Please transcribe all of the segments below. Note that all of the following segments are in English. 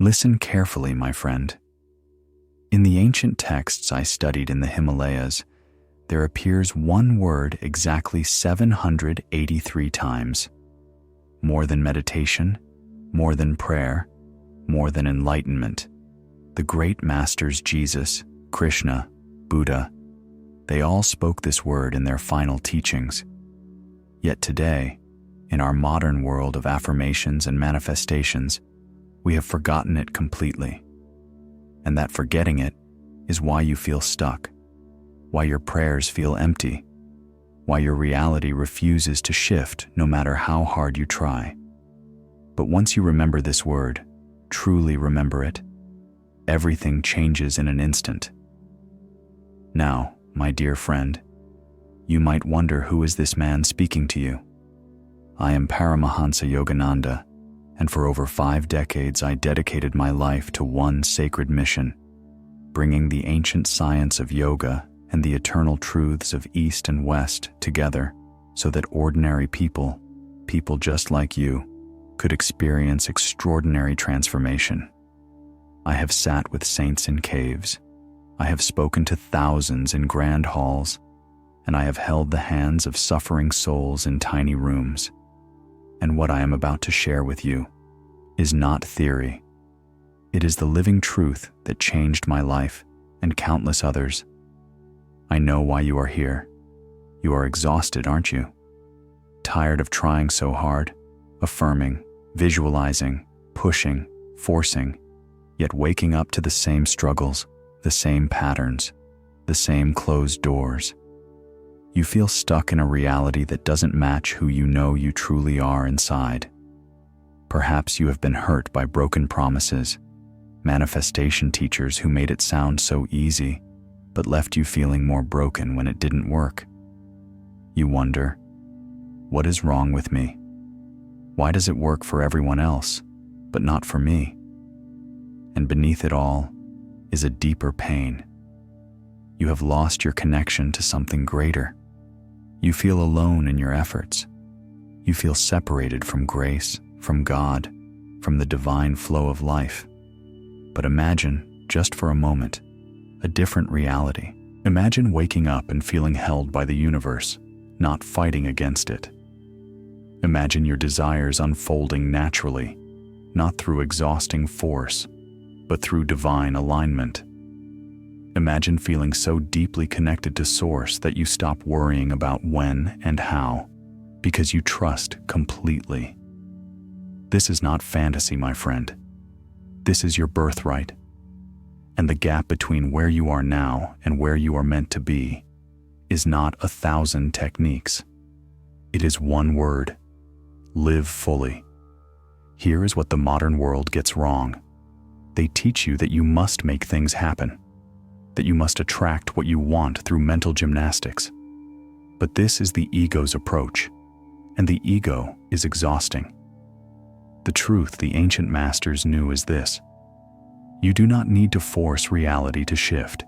Listen carefully, my friend. In the ancient texts I studied in the Himalayas, there appears one word exactly 783 times. More than meditation, more than prayer, more than enlightenment. The great masters Jesus, Krishna, Buddha, they all spoke this word in their final teachings. Yet today, in our modern world of affirmations and manifestations, we have forgotten it completely. And that forgetting it is why you feel stuck, why your prayers feel empty, why your reality refuses to shift no matter how hard you try. But once you remember this word, truly remember it, everything changes in an instant. Now, my dear friend, you might wonder, who is this man speaking to you? I am Paramahansa Yogananda, and for over 5 decades I dedicated my life to one sacred mission, bringing the ancient science of yoga and the eternal truths of East and West together so that ordinary people just like you, could experience extraordinary transformation. I have sat with saints in caves, I have spoken to thousands in grand halls, and I have held the hands of suffering souls in tiny rooms. And what I am about to share with you is not theory. It is the living truth that changed my life and countless others. I know why you are here. You are exhausted, aren't you? Tired of trying so hard, affirming, visualizing, pushing, forcing, yet waking up to the same struggles, the same patterns, the same closed doors. You feel stuck in a reality that doesn't match who you know you truly are inside. Perhaps you have been hurt by broken promises, manifestation teachers who made it sound so easy, but left you feeling more broken when it didn't work. You wonder, what is wrong with me? Why does it work for everyone else, but not for me? And beneath it all is a deeper pain. You have lost your connection to something greater. You feel alone in your efforts. You feel separated from grace, from God, from the divine flow of life. But imagine, just for a moment, a different reality. Imagine waking up and feeling held by the universe, not fighting against it. Imagine your desires unfolding naturally, not through exhausting force, but through divine alignment. Imagine feeling so deeply connected to Source that you stop worrying about when and how, because you trust completely. This is not fantasy, my friend. This is your birthright. And the gap between where you are now and where you are meant to be is not 1,000 techniques. It is one word: live fully. Here is what the modern world gets wrong. They teach you that you must make things happen, that you must attract what you want through mental gymnastics. But this is the ego's approach, and the ego is exhausting. The truth the ancient masters knew is this: you do not need to force reality to shift.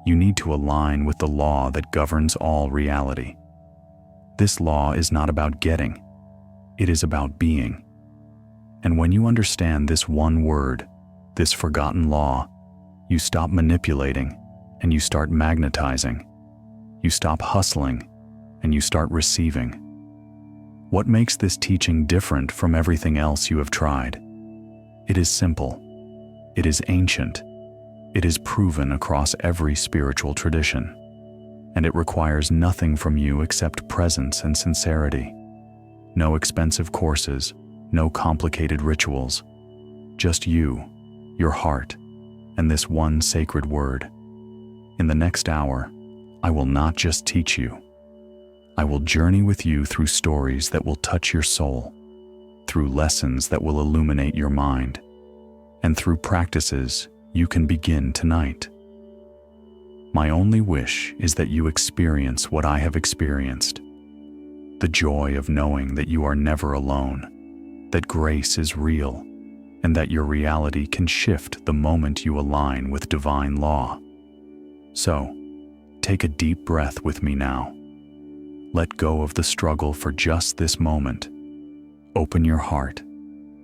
You need to align with the law that governs all reality. This law is not about getting, it is about being. And when you understand this one word, this forgotten law, you stop manipulating and you start magnetizing. You stop hustling and you start receiving. What makes this teaching different from everything else you have tried? It is simple. It is ancient. It is proven across every spiritual tradition. And it requires nothing from you except presence and sincerity. No expensive courses, no complicated rituals. Just you, your heart, and this one sacred word. In the next hour, I will not just teach you. I will journey with you through stories that will touch your soul, through lessons that will illuminate your mind, and through practices you can begin tonight. My only wish is that you experience what I have experienced, the joy of knowing that you are never alone, that grace is real, and that your reality can shift the moment you align with divine law. So, take a deep breath with me now. Let go of the struggle for just this moment. Open your heart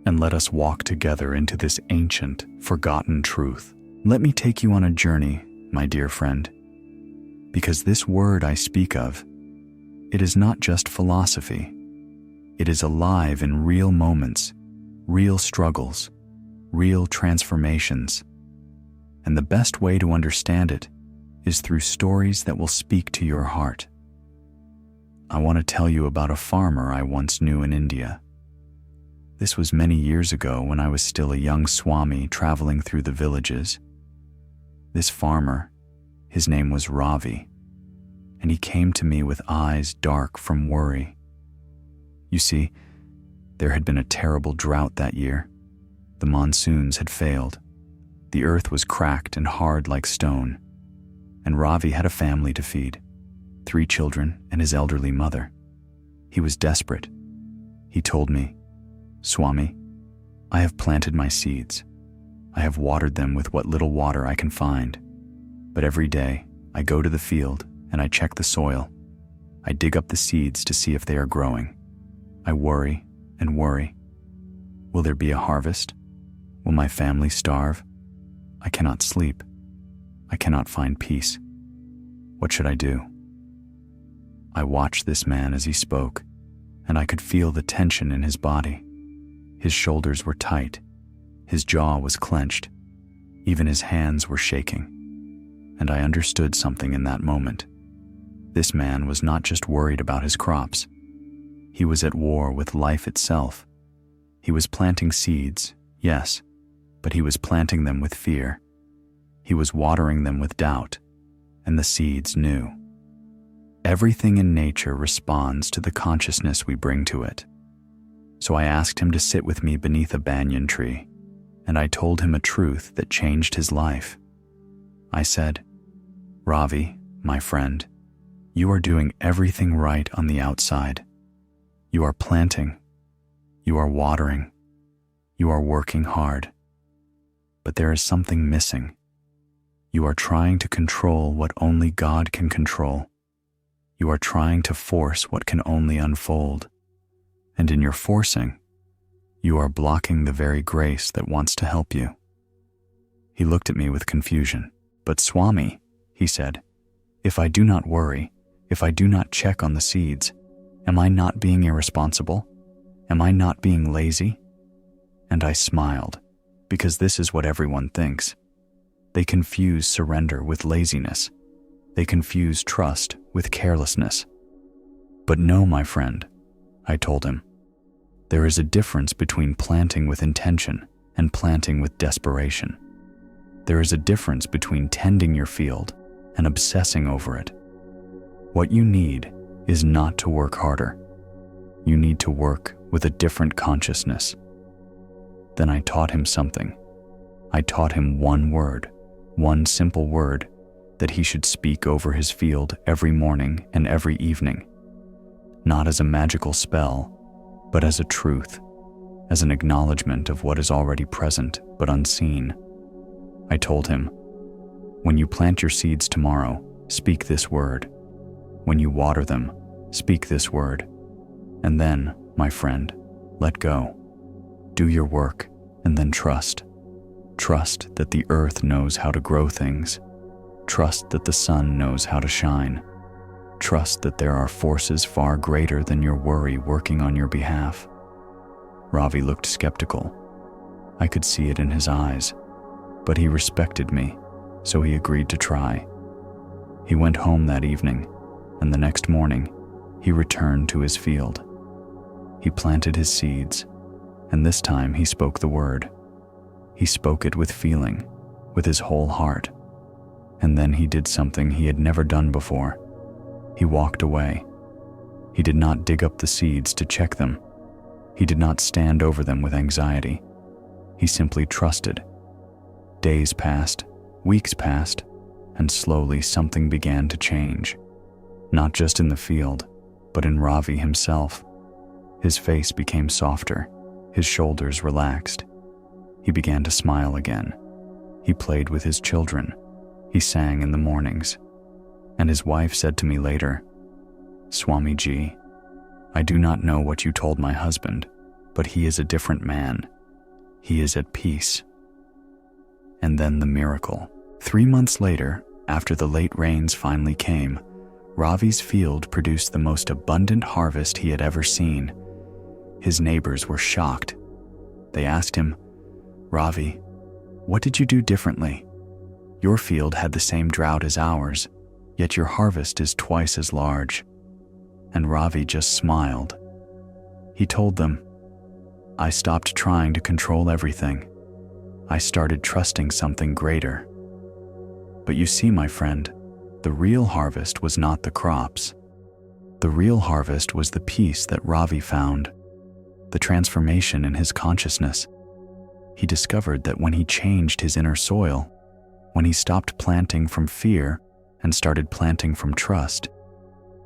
and let us walk together into this ancient, forgotten truth. Let me take you on a journey, my dear friend, because this word I speak of, it is not just philosophy. It is alive in real moments, real struggles, real transformations. And the best way to understand it is through stories that will speak to your heart. I want to tell you about a farmer I once knew in India. This was many years ago when I was still a young Swami traveling through the villages. This farmer, his name was Ravi, and he came to me with eyes dark from worry. You see, there had been a terrible drought that year. The monsoons had failed. The earth was cracked and hard like stone, and Ravi had a family to feed, 3 children and his elderly mother. He was desperate. He told me, "Swami, I have planted my seeds. I have watered them with what little water I can find. But every day I go to the field and I check the soil. I dig up the seeds to see if they are growing. I worry and worry. Will there be a harvest? Will my family starve? I cannot sleep. I cannot find peace. What should I do?" I watched this man as he spoke, and I could feel the tension in his body. His shoulders were tight. His jaw was clenched. Even his hands were shaking. And I understood something in that moment. This man was not just worried about his crops. He was at war with life itself. He was planting seeds, yes, but he was planting them with fear. He was watering them with doubt, and the seeds knew. Everything in nature responds to the consciousness we bring to it. So I asked him to sit with me beneath a banyan tree, and I told him a truth that changed his life. I said, "Ravi, my friend, you are doing everything right on the outside. You are planting, you are watering, you are working hard. But there is something missing. You are trying to control what only God can control. You are trying to force what can only unfold. And in your forcing, you are blocking the very grace that wants to help you." He looked at me with confusion. "But Swami," he said, "if I do not worry, if I do not check on the seeds, am I not being irresponsible? Am I not being lazy?" And I smiled, because this is what everyone thinks. They confuse surrender with laziness. They confuse trust with carelessness. But no, my friend, I told him, there is a difference between planting with intention and planting with desperation. There is a difference between tending your field and obsessing over it. What you need is not to work harder. You need to work with a different consciousness. Then I taught him something. I taught him one word, one simple word, that he should speak over his field every morning and every evening. Not as a magical spell, but as a truth, as an acknowledgement of what is already present but unseen. I told him, "When you plant your seeds tomorrow, speak this word. When you water them, speak this word. And then, my friend, let go. Do your work and then trust. Trust that the earth knows how to grow things. Trust that the sun knows how to shine. Trust that there are forces far greater than your worry working on your behalf." Ravi looked skeptical. I could see it in his eyes, but he respected me, so he agreed to try. He went home that evening, and the next morning, he returned to his field. He planted his seeds, and this time he spoke the word. He spoke it with feeling, with his whole heart. And then he did something he had never done before. He walked away. He did not dig up the seeds to check them. He did not stand over them with anxiety. He simply trusted. Days passed, weeks passed, and slowly something began to change. Not just in the field, but in Ravi himself. His face became softer. His shoulders relaxed. He began to smile again. He played with his children. He sang in the mornings. And his wife said to me later, "Swamiji, I do not know what you told my husband, but he is a different man. He is at peace. And then the miracle. 3 months later, after the late rains finally came, Ravi's field produced the most abundant harvest he had ever seen. His neighbors were shocked. They asked him, "Ravi, what did you do differently? Your field had the same drought as ours, yet your harvest is twice as large." And Ravi just smiled. He told them, "I stopped trying to control everything. I started trusting something greater." But you see, my friend, the real harvest was not the crops. The real harvest was the peace that Ravi found, the transformation in his consciousness. He discovered that when he changed his inner soil, when he stopped planting from fear and started planting from trust,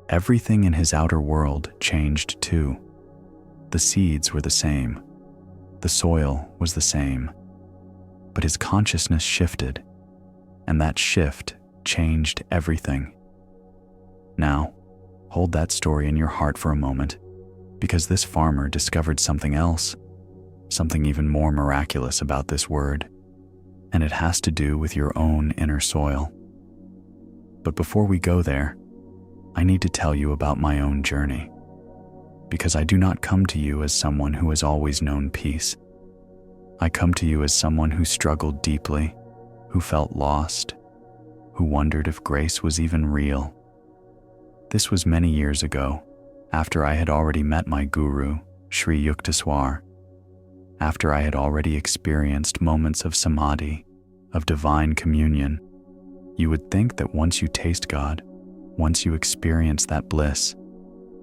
everything in his outer world changed too. The seeds were the same. The soil was the same. But his consciousness shifted, and that shift changed everything. Now, hold that story in your heart for a moment, because this farmer discovered something else, something even more miraculous about this word, and it has to do with your own inner soil. But before we go there, I need to tell you about my own journey, because I do not come to you as someone who has always known peace. I come to you as someone who struggled deeply, who felt lost, who wondered if grace was even real. This was many years ago, after I had already met my guru, Sri Yukteswar, after I had already experienced moments of samadhi, of divine communion. You would think that once you taste God, once you experience that bliss,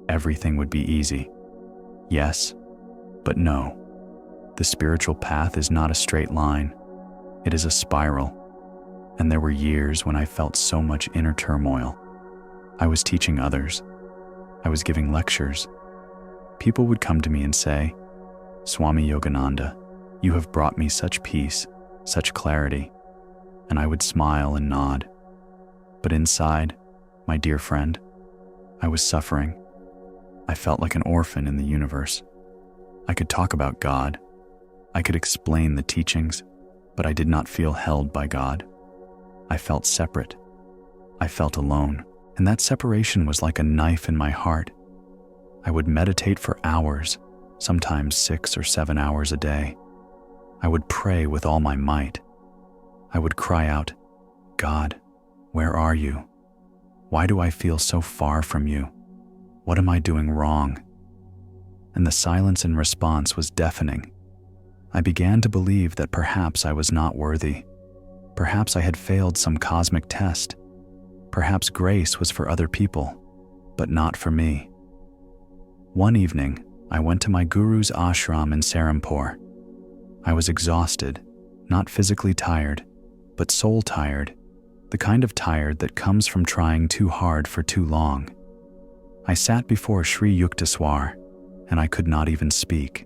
everything would be easy. Yes, but no. The spiritual path is not a straight line. It is a spiral. And there were years when I felt so much inner turmoil. I was teaching others. I was giving lectures. People would come to me and say, "Swami Yogananda, you have brought me such peace, such clarity." And I would smile and nod. But inside, my dear friend, I was suffering. I felt like an orphan in the universe. I could talk about God. I could explain the teachings, but I did not feel held by God. I felt separate. I felt alone, and that separation was like a knife in my heart. I would meditate for hours, sometimes 6 or 7 hours a day. I would pray with all my might. I would cry out, "God, where are you? Why do I feel so far from you? What am I doing wrong?" And the silence in response was deafening. I began to believe that perhaps I was not worthy. Perhaps I had failed some cosmic test. Perhaps grace was for other people, but not for me. One evening, I went to my guru's ashram in Serampore. I was exhausted, not physically tired, but soul tired, the kind of tired that comes from trying too hard for too long. I sat before Sri Yukteswar, and I could not even speak.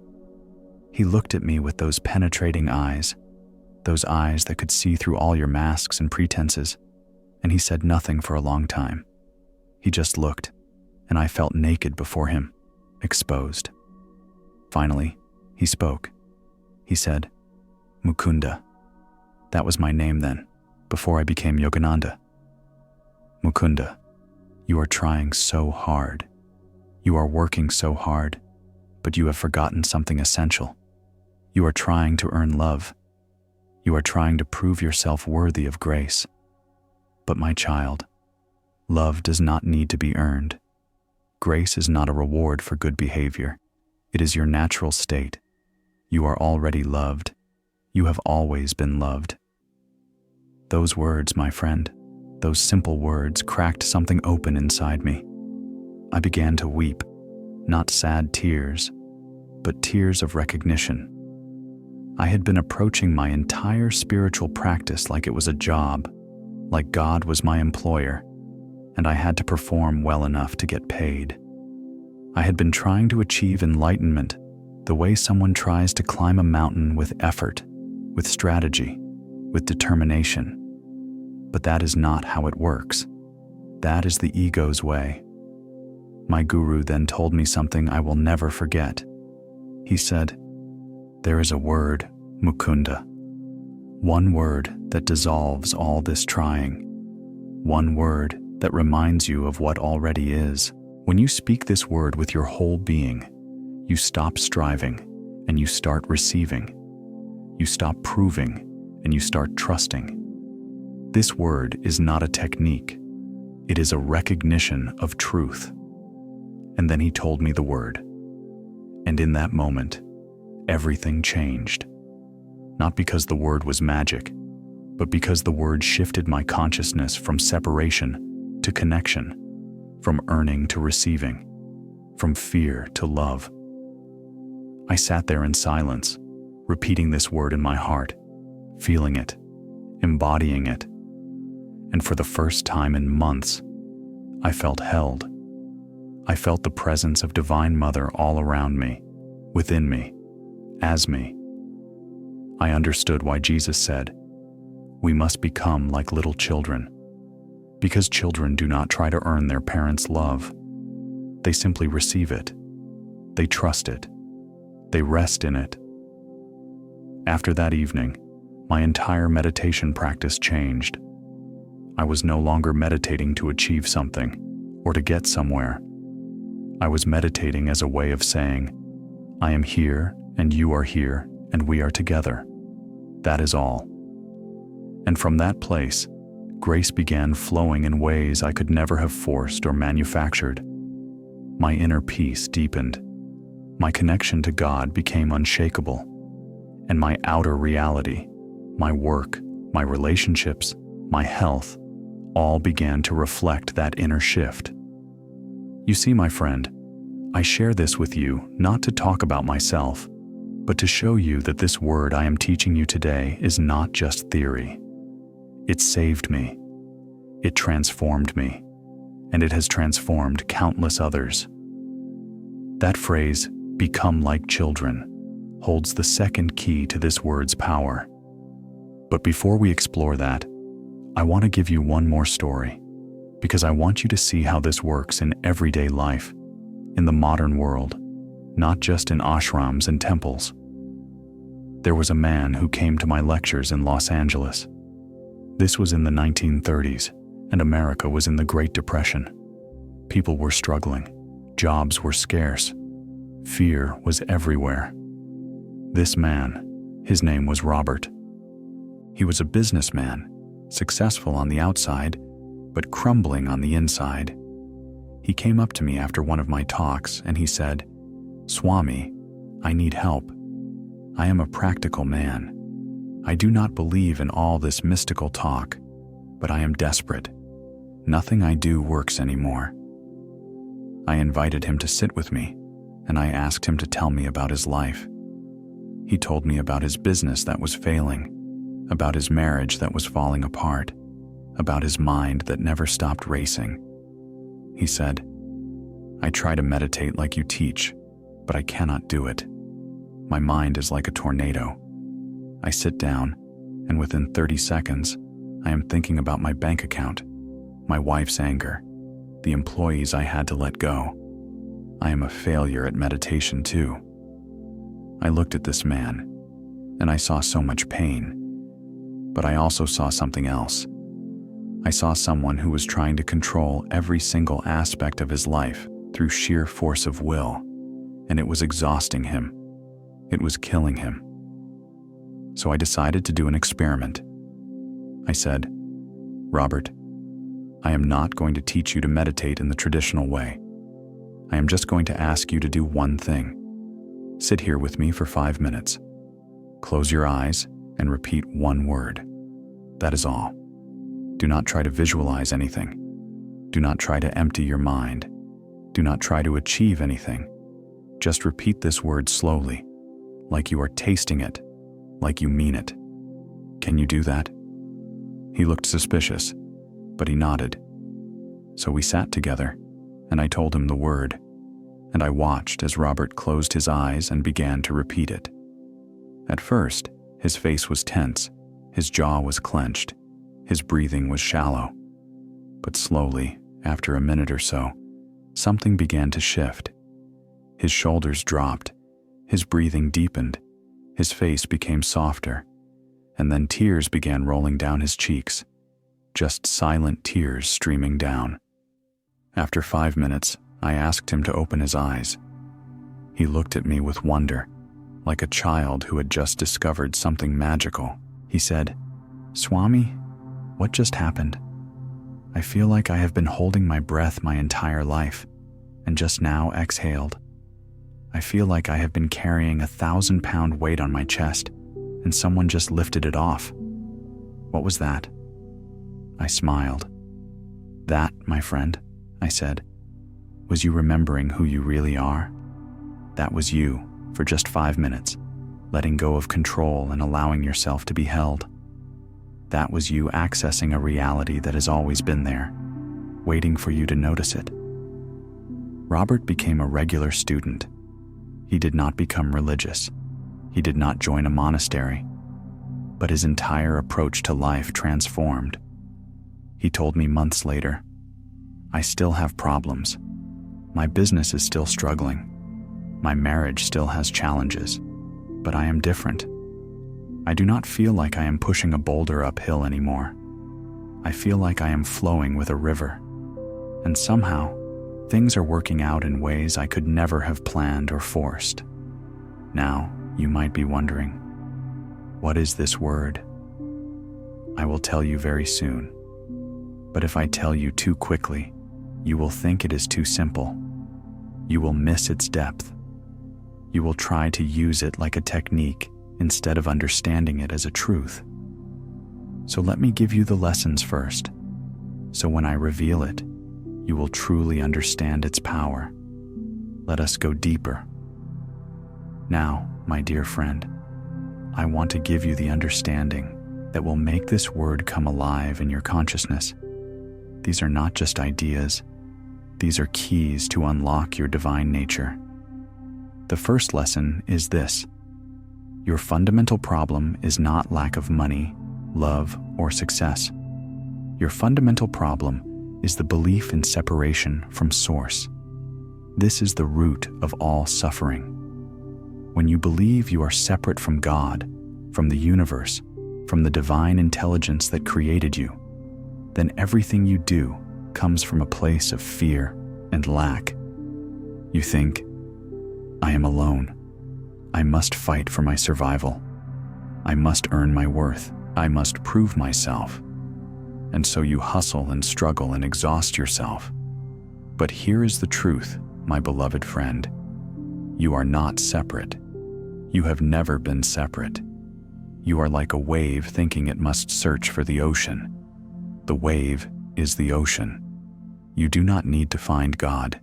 He looked at me with those penetrating eyes, those eyes that could see through all your masks and pretenses, and he said nothing for a long time. He just looked, and I felt naked before him, exposed. Finally, he spoke. He said, "Mukunda." That was my name then, before I became Yogananda. "Mukunda, you are trying so hard. You are working so hard, but you have forgotten something essential. You are trying to earn love. You are trying to prove yourself worthy of grace. But my child, love does not need to be earned. Grace is not a reward for good behavior. It is your natural state. You are already loved. You have always been loved." Those words, my friend, those simple words cracked something open inside me. I began to weep, not sad tears, but tears of recognition. I had been approaching my entire spiritual practice like it was a job, like God was my employer, and I had to perform well enough to get paid. I had been trying to achieve enlightenment the way someone tries to climb a mountain with effort, with strategy, with determination. But that is not how it works. That is the ego's way. My guru then told me something I will never forget. He said, "There is a word, Mukunda. One word that dissolves all this trying. One word that reminds you of what already is. When you speak this word with your whole being, you stop striving and you start receiving. You stop proving and you start trusting. This word is not a technique. It is a recognition of truth. And then he told me the word. And in that moment, everything changed. Not because the word was magic, but because the word shifted my consciousness from separation to connection, from earning to receiving, from fear to love. I sat there in silence, repeating this word in my heart, feeling it, embodying it. And for the first time in months, I felt held. I felt the presence of Divine Mother all around me, within me, as me. I understood why Jesus said, "We must become like little children," because children do not try to earn their parents' love. They simply receive it. They trust it. They rest in it. After that evening, my entire meditation practice changed. I was no longer meditating to achieve something or to get somewhere. I was meditating as a way of saying, I am here and you are here and we are together. That is all. And from that place, grace began flowing in ways I could never have forced or manufactured. My inner peace deepened. My connection to God became unshakable. And my outer reality, my work, my relationships, my health, all began to reflect that inner shift. You see, my friend, I share this with you not to talk about myself, but to show you that this word I am teaching you today is not just theory. It saved me. It transformed me. And it has transformed countless others. That phrase, "become like children," holds the second key to this word's power. But before we explore that, I want to give you one more story, because I want you to see how this works in everyday life, in the modern world, not just in ashrams and temples. There was a man who came to my lectures in Los Angeles. This was in the 1930s, and America was in the Great Depression. People were struggling. Jobs were scarce. Fear was everywhere. This man, his name was Robert. He was a businessman, successful on the outside, but crumbling on the inside. He came up to me after one of my talks and he said, "Swami, I need help. I am a practical man. I do not believe in all this mystical talk, but I am desperate. Nothing I do works anymore." I invited him to sit with me, and I asked him to tell me about his life. He told me about his business that was failing, about his marriage that was falling apart, about his mind that never stopped racing. He said, "I try to meditate like you teach, but I cannot do it. My mind is like a tornado. I sit down, and within 30 seconds, I am thinking about my bank account, my wife's anger, the employees I had to let go. I am a failure at meditation too." I looked at this man, and I saw so much pain, but I also saw something else. I saw someone who was trying to control every single aspect of his life through sheer force of will, and it was exhausting him. It was killing him. So I decided to do an experiment. I said, "Robert, I am not going to teach you to meditate in the traditional way. I am just going to ask you to do one thing. Sit here with me for 5 minutes. Close your eyes and repeat one word. That is all. Do not try to visualize anything. Do not try to empty your mind. Do not try to achieve anything. Just repeat this word slowly, like you are tasting it, like you mean it. Can you do that?" He looked suspicious, but he nodded. So we sat together, and I told him the word, and I watched as Robert closed his eyes and began to repeat it. At first, his face was tense, his jaw was clenched, his breathing was shallow. But slowly, after a minute or so, something began to shift. His shoulders dropped, his breathing deepened, His face became softer, and then tears began rolling down his cheeks, just silent tears streaming down. After 5 minutes, I asked him to open his eyes. He looked at me with wonder, like a child who had just discovered something magical. He said, "Swami, what just happened? I feel like I have been holding my breath my entire life, and just now exhaled. I feel like I have been carrying a 1,000-pound weight on my chest, and someone just lifted it off. What was that?" I smiled. "That, my friend," I said, "was you remembering who you really are. That was you, for just 5 minutes, letting go of control and allowing yourself to be held. That was you accessing a reality that has always been there, waiting for you to notice it." Robert became a regular student. He did not become religious. He did not join a monastery. But his entire approach to life transformed. He told me months later, "I still have problems. My business is still struggling. My marriage still has challenges, but I am different. I do not feel like I am pushing a boulder uphill anymore. I feel like I am flowing with a river. And somehow, things are working out in ways I could never have planned or forced." Now, you might be wondering, what is this word? I will tell you very soon. But if I tell you too quickly, you will think it is too simple. You will miss its depth. You will try to use it like a technique instead of understanding it as a truth. So let me give you the lessons first, so when I reveal it, you will truly understand its power. Let us go deeper. Now, my dear friend, I want to give you the understanding that will make this word come alive in your consciousness. These are not just ideas. These are keys to unlock your divine nature. The first lesson is this: your fundamental problem is not lack of money, love, or success. Your fundamental problem is the belief in separation from Source. This is the root of all suffering. When you believe you are separate from God, from the universe, from the divine intelligence that created you, then everything you do comes from a place of fear and lack. You think, "I am alone. I must fight for my survival. I must earn my worth. I must prove myself." And so you hustle and struggle and exhaust yourself. But here is the truth, my beloved friend. You are not separate. You have never been separate. You are like a wave thinking it must search for the ocean. The wave is the ocean. You do not need to find God.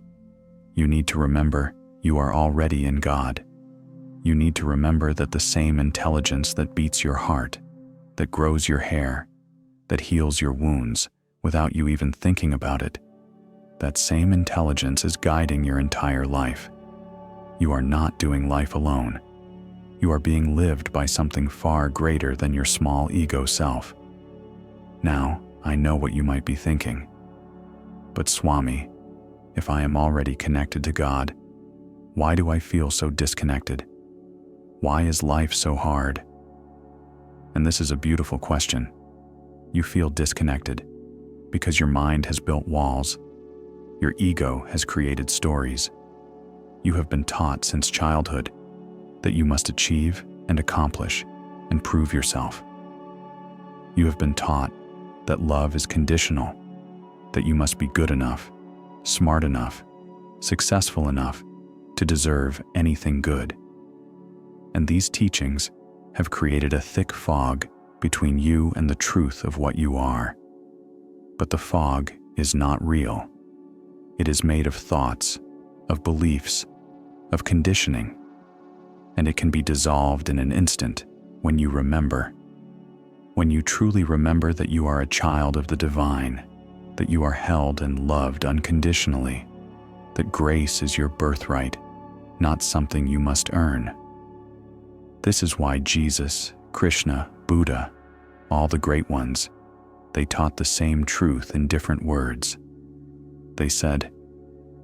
You need to remember you are already in God. You need to remember that the same intelligence that beats your heart, that grows your hair, that heals your wounds without you even thinking about it, that same intelligence is guiding your entire life. You are not doing life alone. You are being lived by something far greater than your small ego self. Now, I know what you might be thinking. But Swami, if I am already connected to God, why do I feel so disconnected? Why is life so hard? And this is a beautiful question. You feel disconnected because your mind has built walls. Your ego has created stories. You have been taught since childhood that you must achieve and accomplish and prove yourself. You have been taught that love is conditional, that you must be good enough, smart enough, successful enough to deserve anything good. And these teachings have created a thick fog between you and the truth of what you are. But the fog is not real. It is made of thoughts, of beliefs, of conditioning, and it can be dissolved in an instant when you remember. When you truly remember that you are a child of the divine, that you are held and loved unconditionally, that grace is your birthright, not something you must earn. This is why Jesus, Krishna, Buddha, all the great ones, they taught the same truth in different words. They said,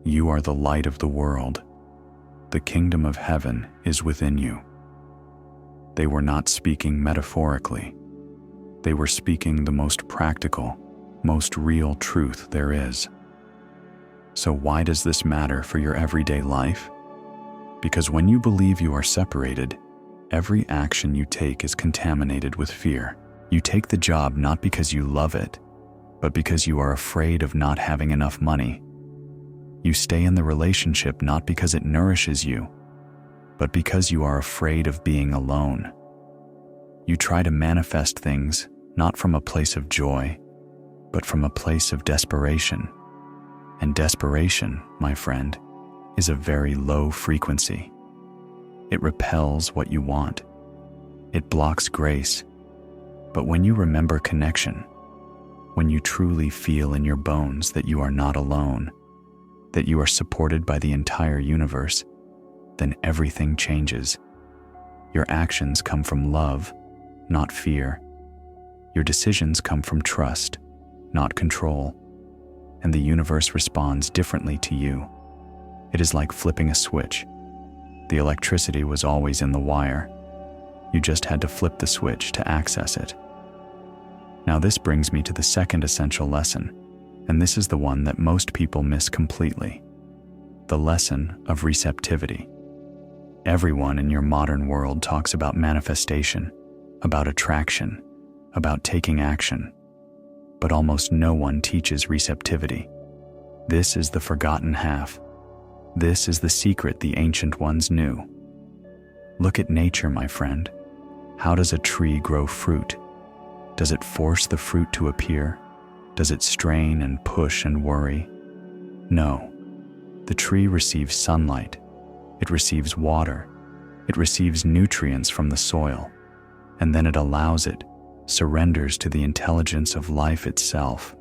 "You are the light of the world. The kingdom of heaven is within you." They were not speaking metaphorically. They were speaking the most practical, most real truth there is. So why does this matter for your everyday life? Because when you believe you are separated, every action you take is contaminated with fear. You take the job not because you love it, but because you are afraid of not having enough money. You stay in the relationship not because it nourishes you, but because you are afraid of being alone. You try to manifest things not from a place of joy, but from a place of desperation. And desperation, my friend, is a very low frequency. It repels what you want. It blocks grace. But when you remember connection, when you truly feel in your bones that you are not alone, that you are supported by the entire universe, then everything changes. Your actions come from love, not fear. Your decisions come from trust, not control. And the universe responds differently to you. It is like flipping a switch. The electricity was always in the wire. You just had to flip the switch to access it. Now this brings me to the second essential lesson, and this is the one that most people miss completely. The lesson of receptivity. Everyone in your modern world talks about manifestation, about attraction, about taking action, but almost no one teaches receptivity. This is the forgotten half. This is the secret the ancient ones knew. Look at nature, my friend. How does a tree grow fruit? Does it force the fruit to appear? Does it strain and push and worry? No. The tree receives sunlight. It receives water. It receives nutrients from the soil. And then it allows it, surrenders to the intelligence of life itself.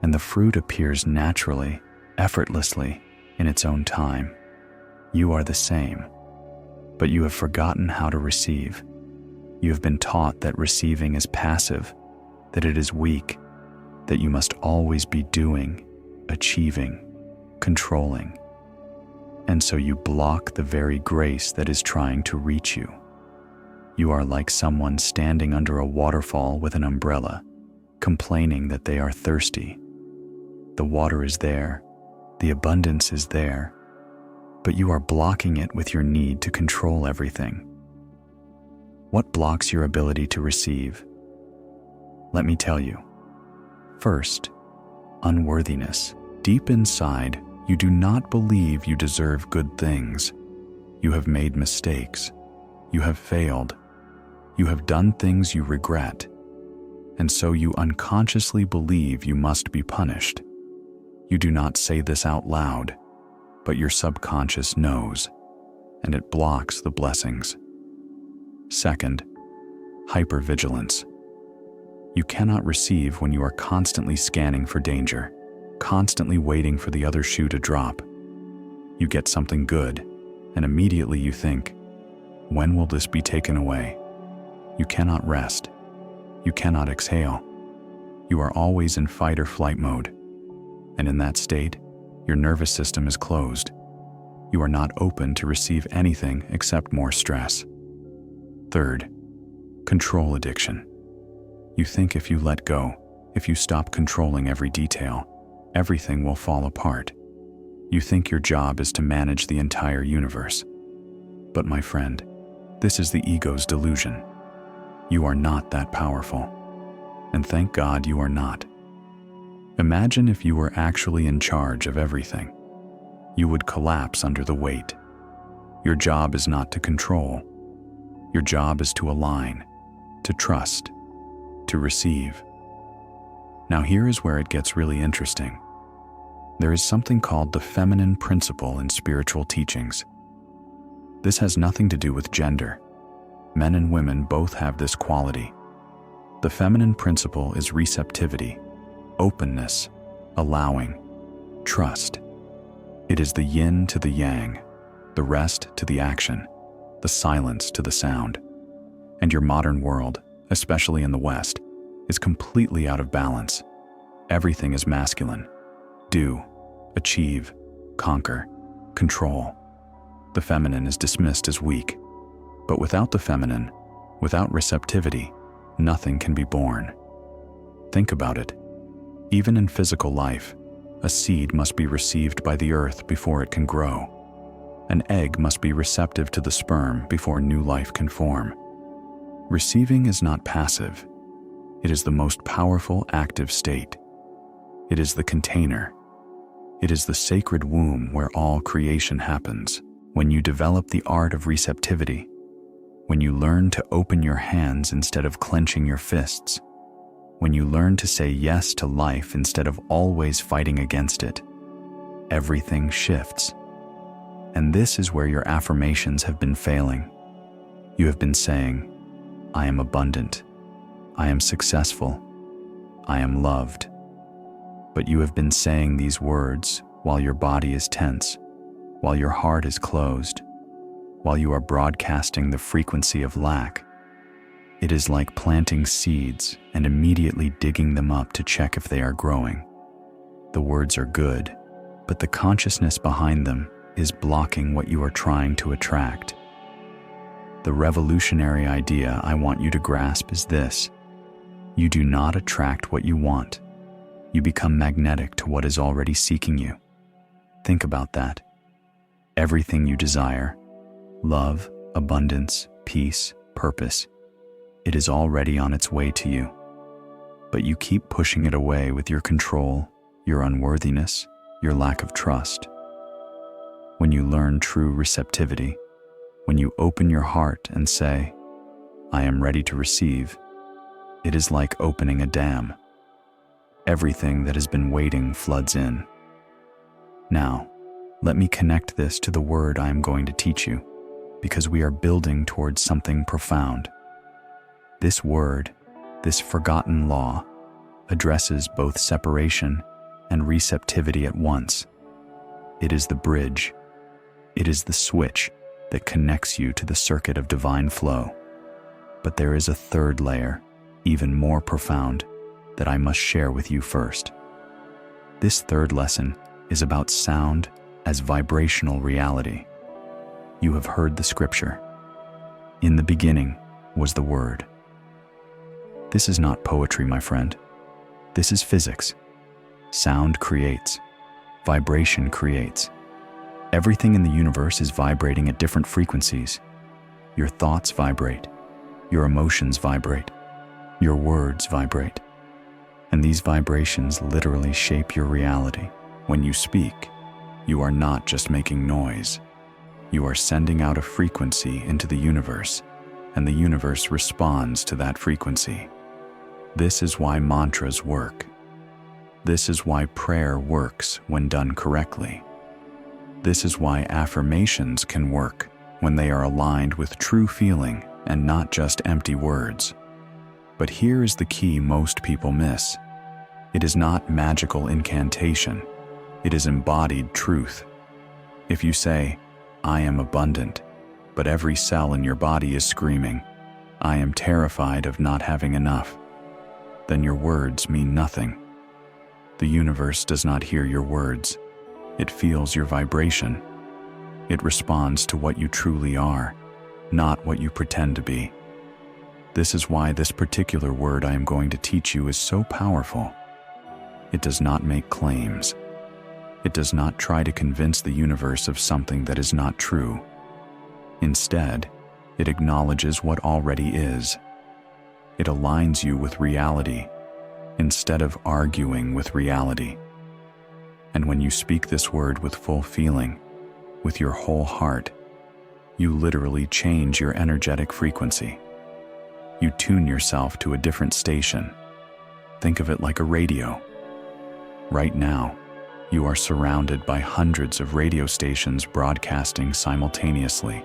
And the fruit appears naturally, effortlessly, in its own time. You are the same. But you have forgotten how to receive. You have been taught that receiving is passive, that it is weak, that you must always be doing, achieving, controlling. And so you block the very grace that is trying to reach you. You are like someone standing under a waterfall with an umbrella, complaining that they are thirsty. The water is there, the abundance is there, but you are blocking it with your need to control everything. What blocks your ability to receive? Let me tell you. First, unworthiness. Deep inside, you do not believe you deserve good things. You have made mistakes. You have failed. You have done things you regret. And so you unconsciously believe you must be punished. You do not say this out loud, but your subconscious knows, and it blocks the blessings. Second, hypervigilance. You cannot receive when you are constantly scanning for danger, constantly waiting for the other shoe to drop. You get something good, and immediately you think, when will this be taken away? You cannot rest. You cannot exhale. You are always in fight or flight mode. And in that state, your nervous system is closed. You are not open to receive anything except more stress. Third, control addiction. You think if you let go, if you stop controlling every detail, everything will fall apart. You think your job is to manage the entire universe. But my friend, this is the ego's delusion. You are not that powerful. And thank God you are not. Imagine if you were actually in charge of everything. You would collapse under the weight. Your job is not to control. Your job is to align, to trust, to receive. Now here is where it gets really interesting. There is something called the feminine principle in spiritual teachings. This has nothing to do with gender. Men and women both have this quality. The feminine principle is receptivity, openness, allowing, trust. It is the yin to the yang, the rest to the action, the silence to the sound. And your modern world, especially in the West, is completely out of balance. Everything is masculine. Do, achieve, conquer, control. The feminine is dismissed as weak. But without the feminine, Without receptivity, nothing can be born. Think about it. Even in physical life, a seed must be received by the earth before it can grow. An egg must be receptive to the sperm before new life can form. Receiving is not passive. It is the most powerful active state. It is the container. It is the sacred womb where all creation happens. When you develop the art of receptivity, when you learn to open your hands instead of clenching your fists, when you learn to say yes to life instead of always fighting against it, everything shifts. And this is where your affirmations have been failing. You have been saying, I am abundant, I am successful, I am loved. But you have been saying these words while your body is tense, while your heart is closed, while you are broadcasting the frequency of lack. It is like planting seeds and immediately digging them up to check if they are growing. The words are good, but the consciousness behind them is blocking what you are trying to attract. The revolutionary idea I want you to grasp is this: you do not attract what you want. You become magnetic to what is already seeking you. Think about that. Everything you desire, love, abundance, peace, purpose, it is already on its way to you. But you keep pushing it away with your control, your unworthiness, your lack of trust. When you learn true receptivity, when you open your heart and say, I am ready to receive, it is like opening a dam. Everything that has been waiting floods in. Now, let me connect this to the word I am going to teach you, because we are building towards something profound. This word, this forgotten law, addresses both separation and receptivity at once. It is the bridge. It is the switch that connects you to the circuit of divine flow. But there is a third layer, even more profound, that I must share with you first. This third lesson is about sound as vibrational reality. You have heard the scripture. In the beginning was the Word. This is not poetry, my friend. This is physics. Sound creates. Vibration creates. Everything in the universe is vibrating at different frequencies. Your thoughts vibrate. Your emotions vibrate. Your words vibrate. And these vibrations literally shape your reality. When you speak, you are not just making noise. You are sending out a frequency into the universe, and the universe responds to that frequency. This is why mantras work. This is why prayer works when done correctly. This is why affirmations can work when they are aligned with true feeling and not just empty words. But here is the key most people miss. It is not magical incantation. It is embodied truth. If you say, I am abundant, but every cell in your body is screaming, I am terrified of not having enough, then your words mean nothing. The universe does not hear your words. It feels your vibration. It responds to what you truly are, not what you pretend to be. This is why this particular word I am going to teach you is so powerful. It does not make claims. It does not try to convince the universe of something that is not true. Instead, it acknowledges what already is. It aligns you with reality instead of arguing with reality. And when you speak this word with full feeling, with your whole heart, you literally change your energetic frequency. You tune yourself to a different station. Think of it like a radio. Right now, you are surrounded by hundreds of radio stations broadcasting simultaneously.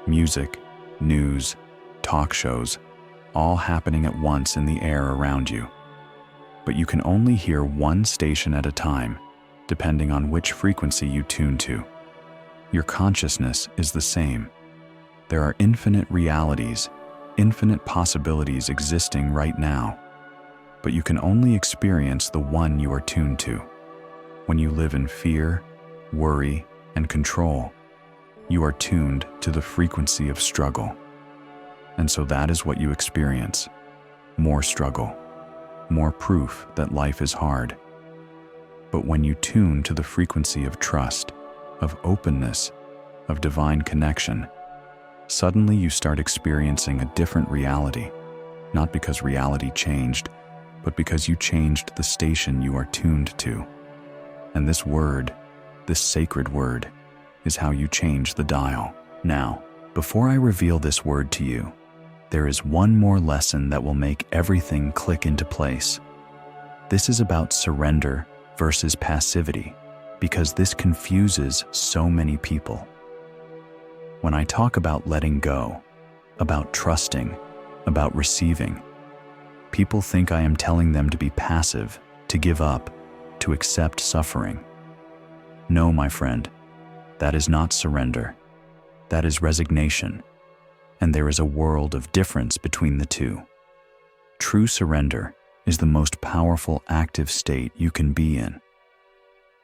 Music, news, talk shows, all happening at once in the air around you. But you can only hear one station at a time, depending on which frequency you tune to. Your consciousness is the same. There are infinite realities, infinite possibilities existing right now, but you can only experience the one you are tuned to. When you live in fear, worry, and control, you are tuned to the frequency of struggle. And so that is what you experience. More struggle, more proof that life is hard. But when you tune to the frequency of trust, of openness, of divine connection, suddenly you start experiencing a different reality, not because reality changed, but because you changed the station you are tuned to. And this word, this sacred word, is how you change the dial. Now, before I reveal this word to you, there is one more lesson that will make everything click into place. This is about surrender versus passivity, because this confuses so many people. When I talk about letting go, about trusting, about receiving, people think I am telling them to be passive, to give up, to accept suffering. No, my friend, that is not surrender. That is resignation. And there is a world of difference between the two. True surrender is the most powerful active state you can be in.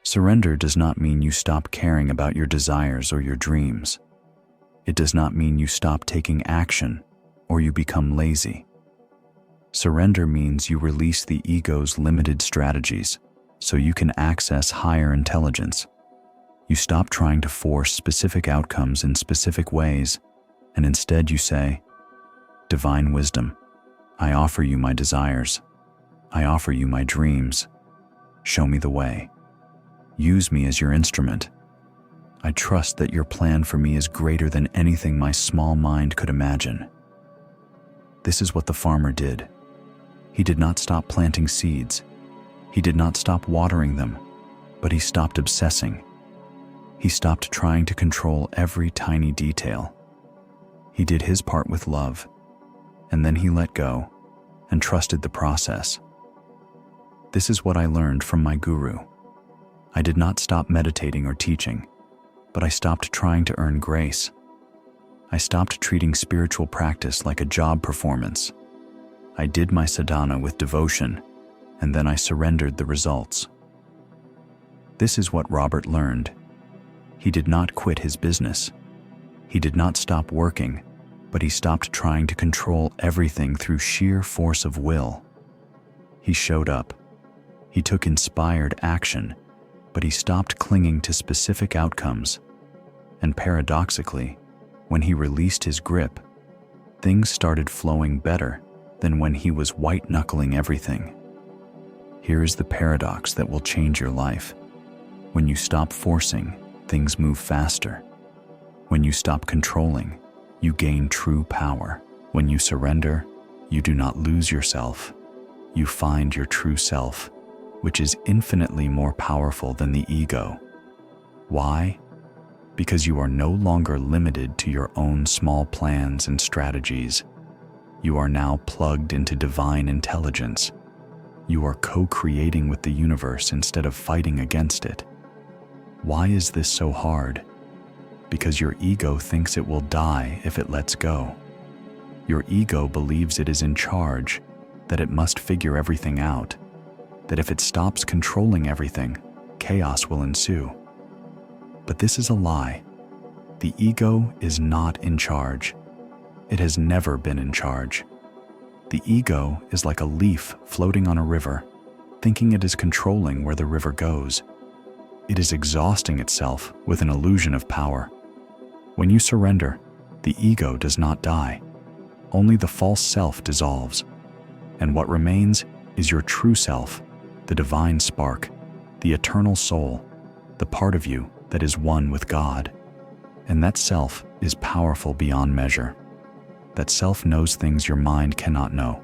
Surrender does not mean you stop caring about your desires or your dreams. It does not mean you stop taking action or you become lazy. Surrender means you release the ego's limited strategies so you can access higher intelligence. You stop trying to force specific outcomes in specific ways, and instead you say, "Divine wisdom, I offer you my desires. I offer you my dreams. Show me the way. Use me as your instrument. I trust that your plan for me is greater than anything my small mind could imagine." This is what the farmer did. He did not stop planting seeds. He did not stop watering them, but he stopped obsessing. He stopped trying to control every tiny detail. He did his part with love, and then he let go and trusted the process. This is what I learned from my guru. I did not stop meditating or teaching, but I stopped trying to earn grace. I stopped treating spiritual practice like a job performance. I did my sadhana with devotion, and then I surrendered the results. This is what Robert learned. He did not quit his business. He did not stop working, but he stopped trying to control everything through sheer force of will. He showed up. He took inspired action, but he stopped clinging to specific outcomes. And paradoxically, when he released his grip, things started flowing better than when he was white-knuckling everything. Here is the paradox that will change your life. When you stop forcing, things move faster. When you stop controlling, you gain true power. When you surrender, you do not lose yourself. You find your true self, which is infinitely more powerful than the ego. Why? Because you are no longer limited to your own small plans and strategies. You are now plugged into divine intelligence. You are co-creating with the universe instead of fighting against it. Why is this so hard? Because your ego thinks it will die if it lets go. Your ego believes it is in charge, that it must figure everything out, that if it stops controlling everything, chaos will ensue. But this is a lie. The ego is not in charge. It has never been in charge. The ego is like a leaf floating on a river, thinking it is controlling where the river goes. It is exhausting itself with an illusion of power. When you surrender, the ego does not die. Only the false self dissolves. And what remains is your true self, the divine spark, the eternal soul, the part of you that is one with God. And that self is powerful beyond measure. That self knows things your mind cannot know.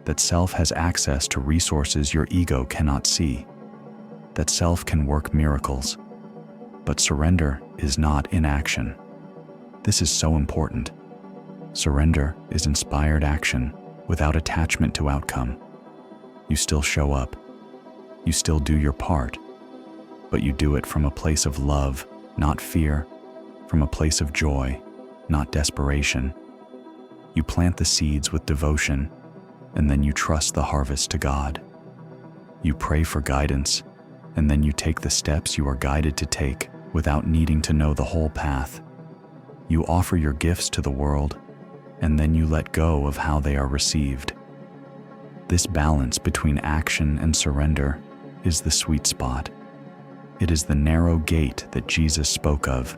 That self has access to resources your ego cannot see. That self can work miracles. But surrender is not inaction. This is so important. Surrender is inspired action without attachment to outcome. You still show up. You still do your part. But you do it from a place of love, not fear, from a place of joy, not desperation. You plant the seeds with devotion, and then you trust the harvest to God. You pray for guidance, and then you take the steps you are guided to take without needing to know the whole path. You offer your gifts to the world, and then you let go of how they are received. This balance between action and surrender is the sweet spot. It is the narrow gate that Jesus spoke of.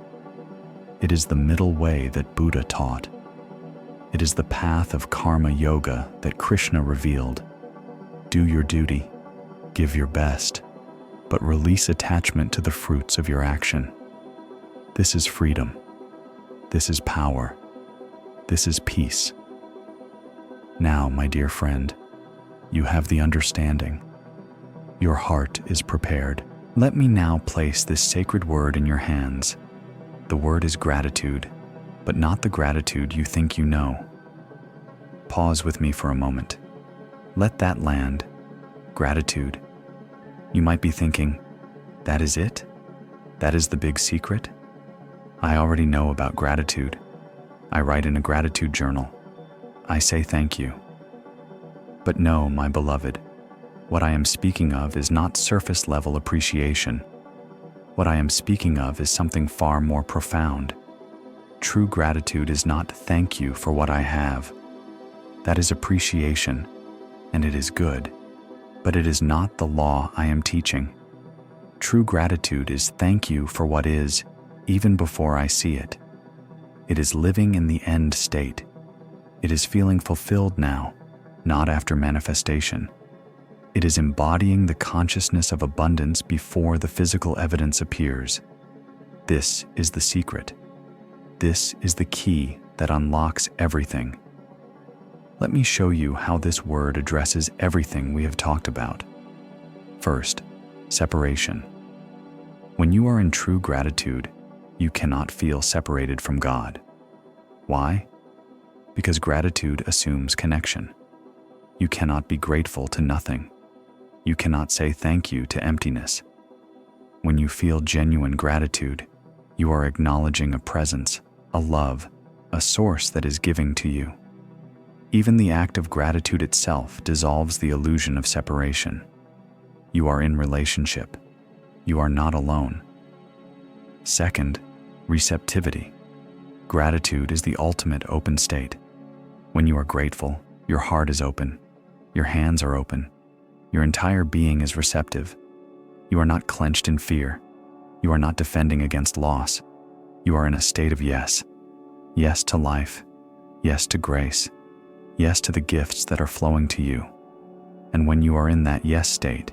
It is the middle way that Buddha taught. It is the path of karma yoga that Krishna revealed. Do your duty, give your best, but release attachment to the fruits of your action. This is freedom. This is power. This is peace. Now, my dear friend, you have the understanding. Your heart is prepared. Let me now place this sacred word in your hands. The word is gratitude, but not the gratitude you think you know. Pause with me for a moment. Let that land. Gratitude. You might be thinking, that is it? That is the big secret? I already know about gratitude. I write in a gratitude journal. I say thank you. But no, my beloved, what I am speaking of is not surface-level appreciation. What I am speaking of is something far more profound. True gratitude is not thank you for what I have. That is appreciation, and it is good, but it is not the law I am teaching. True gratitude is thank you for what is, even before I see it. It is living in the end state. It is feeling fulfilled now, not after manifestation. It is embodying the consciousness of abundance before the physical evidence appears. This is the secret. This is the key that unlocks everything. Let me show you how this word addresses everything we have talked about. First, separation. When you are in true gratitude, you cannot feel separated from God. Why? Because gratitude assumes connection. You cannot be grateful to nothing. You cannot say thank you to emptiness. When you feel genuine gratitude, you are acknowledging a presence, a love, a source that is giving to you. Even the act of gratitude itself dissolves the illusion of separation. You are in relationship. You are not alone. Second, receptivity. Gratitude is the ultimate open state. When you are grateful, your heart is open, your hands are open, your entire being is receptive. You are not clenched in fear. You are not defending against loss. You are in a state of yes. Yes to life. Yes to grace. Yes to the gifts that are flowing to you. And when you are in that yes state,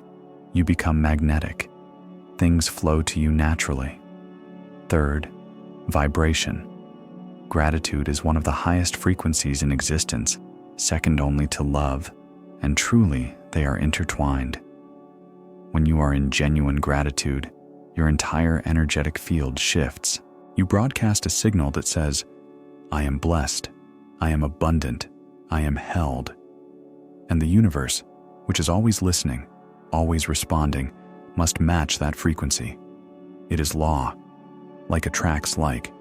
you become magnetic. Things flow to you naturally. Third, vibration. Gratitude is one of the highest frequencies in existence, second only to love, and truly they are intertwined. When you are in genuine gratitude, your entire energetic field shifts. You broadcast a signal that says, I am blessed, I am abundant, I am held. And the universe, which is always listening, always responding, must match that frequency. It is law. Like attracts like.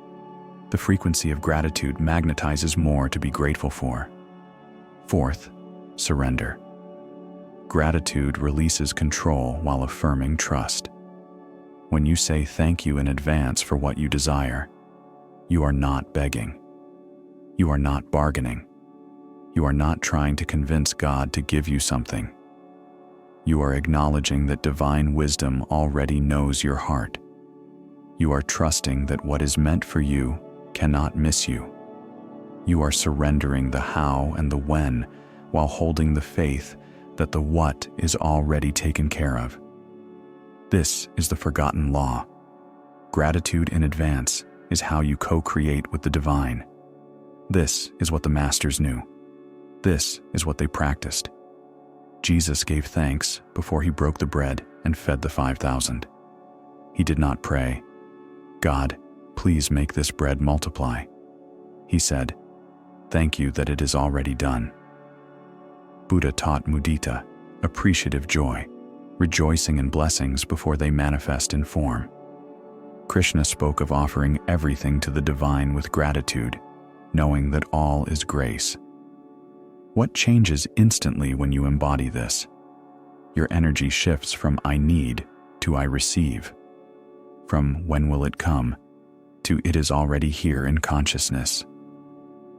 The frequency of gratitude magnetizes more to be grateful for. Fourth, surrender. Gratitude releases control while affirming trust. When you say thank you in advance for what you desire, you are not begging. You are not bargaining. You are not trying to convince God to give you something. You are acknowledging that divine wisdom already knows your heart. You are trusting that what is meant for you cannot miss you. You are surrendering the how and the when while holding the faith that the what is already taken care of. This is the forgotten law. Gratitude in advance is how you co-create with the divine. This is what the masters knew. This is what they practiced. Jesus gave thanks before he broke the bread and fed the 5,000. He did not pray, God, please make this bread multiply. He said, thank you that it is already done. Buddha taught mudita, appreciative joy, rejoicing in blessings before they manifest in form. Krishna spoke of offering everything to the divine with gratitude, knowing that all is grace. What changes instantly when you embody this? Your energy shifts from I need to I receive, from when will it come to it is already here in consciousness.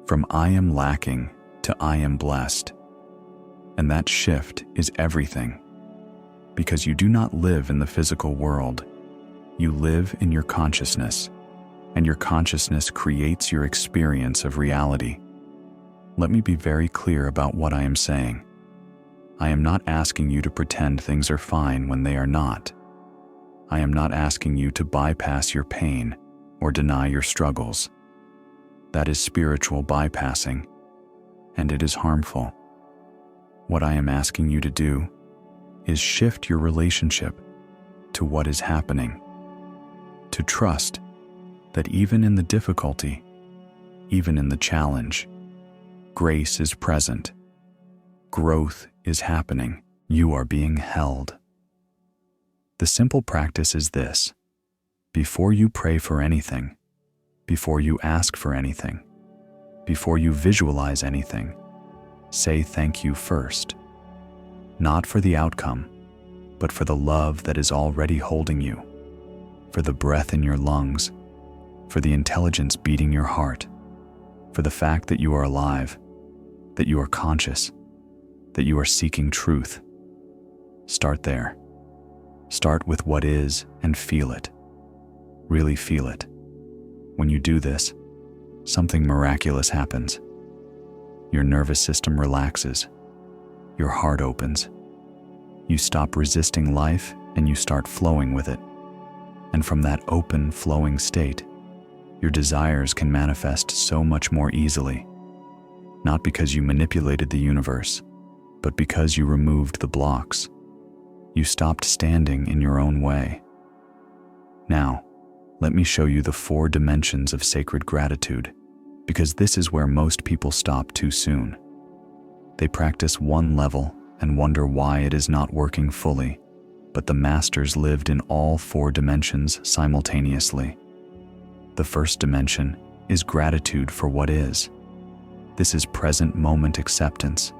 From I am lacking to I am blessed. And that shift is everything. Because you do not live in the physical world. You live in your consciousness, and your consciousness creates your experience of reality. Let me be very clear about what I am saying. I am not asking you to pretend things are fine when they are not. I am not asking you to bypass your pain or deny your struggles. That is spiritual bypassing, and it is harmful. What I am asking you to do is shift your relationship to what is happening, to trust that even in the difficulty, even in the challenge, grace is present. Growth is happening. You are being held. The simple practice is this: before you pray for anything, before you ask for anything, before you visualize anything, say thank you first. Not for the outcome, but for the love that is already holding you, for the breath in your lungs, for the intelligence beating your heart, for the fact that you are alive, that you are conscious, that you are seeking truth. Start there. Start with what is and feel it. Really feel it. When you do this, something miraculous happens. Your nervous system relaxes. Your heart opens. You stop resisting life and you start flowing with it. And from that open, flowing state, your desires can manifest so much more easily. Not because you manipulated the universe, but because you removed the blocks. You stopped standing in your own way. Now, let me show you the 4 dimensions of sacred gratitude, because this is where most people stop too soon. They practice one level and wonder why it is not working fully, but the masters lived in all 4 dimensions simultaneously. The first dimension is gratitude for what is. This is present moment acceptance.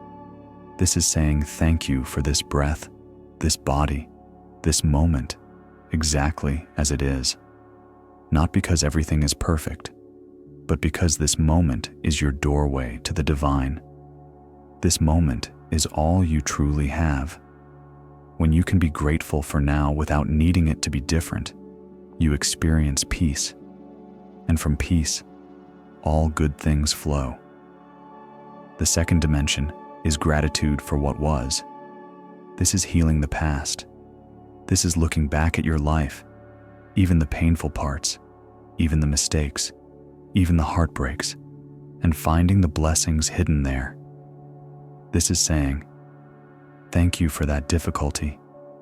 This is saying thank you for this breath, this body, this moment, exactly as it is. Not because everything is perfect, but because this moment is your doorway to the divine. This moment is all you truly have. When you can be grateful for now without needing it to be different, you experience peace. And from peace, all good things flow. The second dimension is gratitude for what was. This is healing the past. This is looking back at your life, even the painful parts, even the mistakes, even the heartbreaks, and finding the blessings hidden there. This is saying, thank you for that difficulty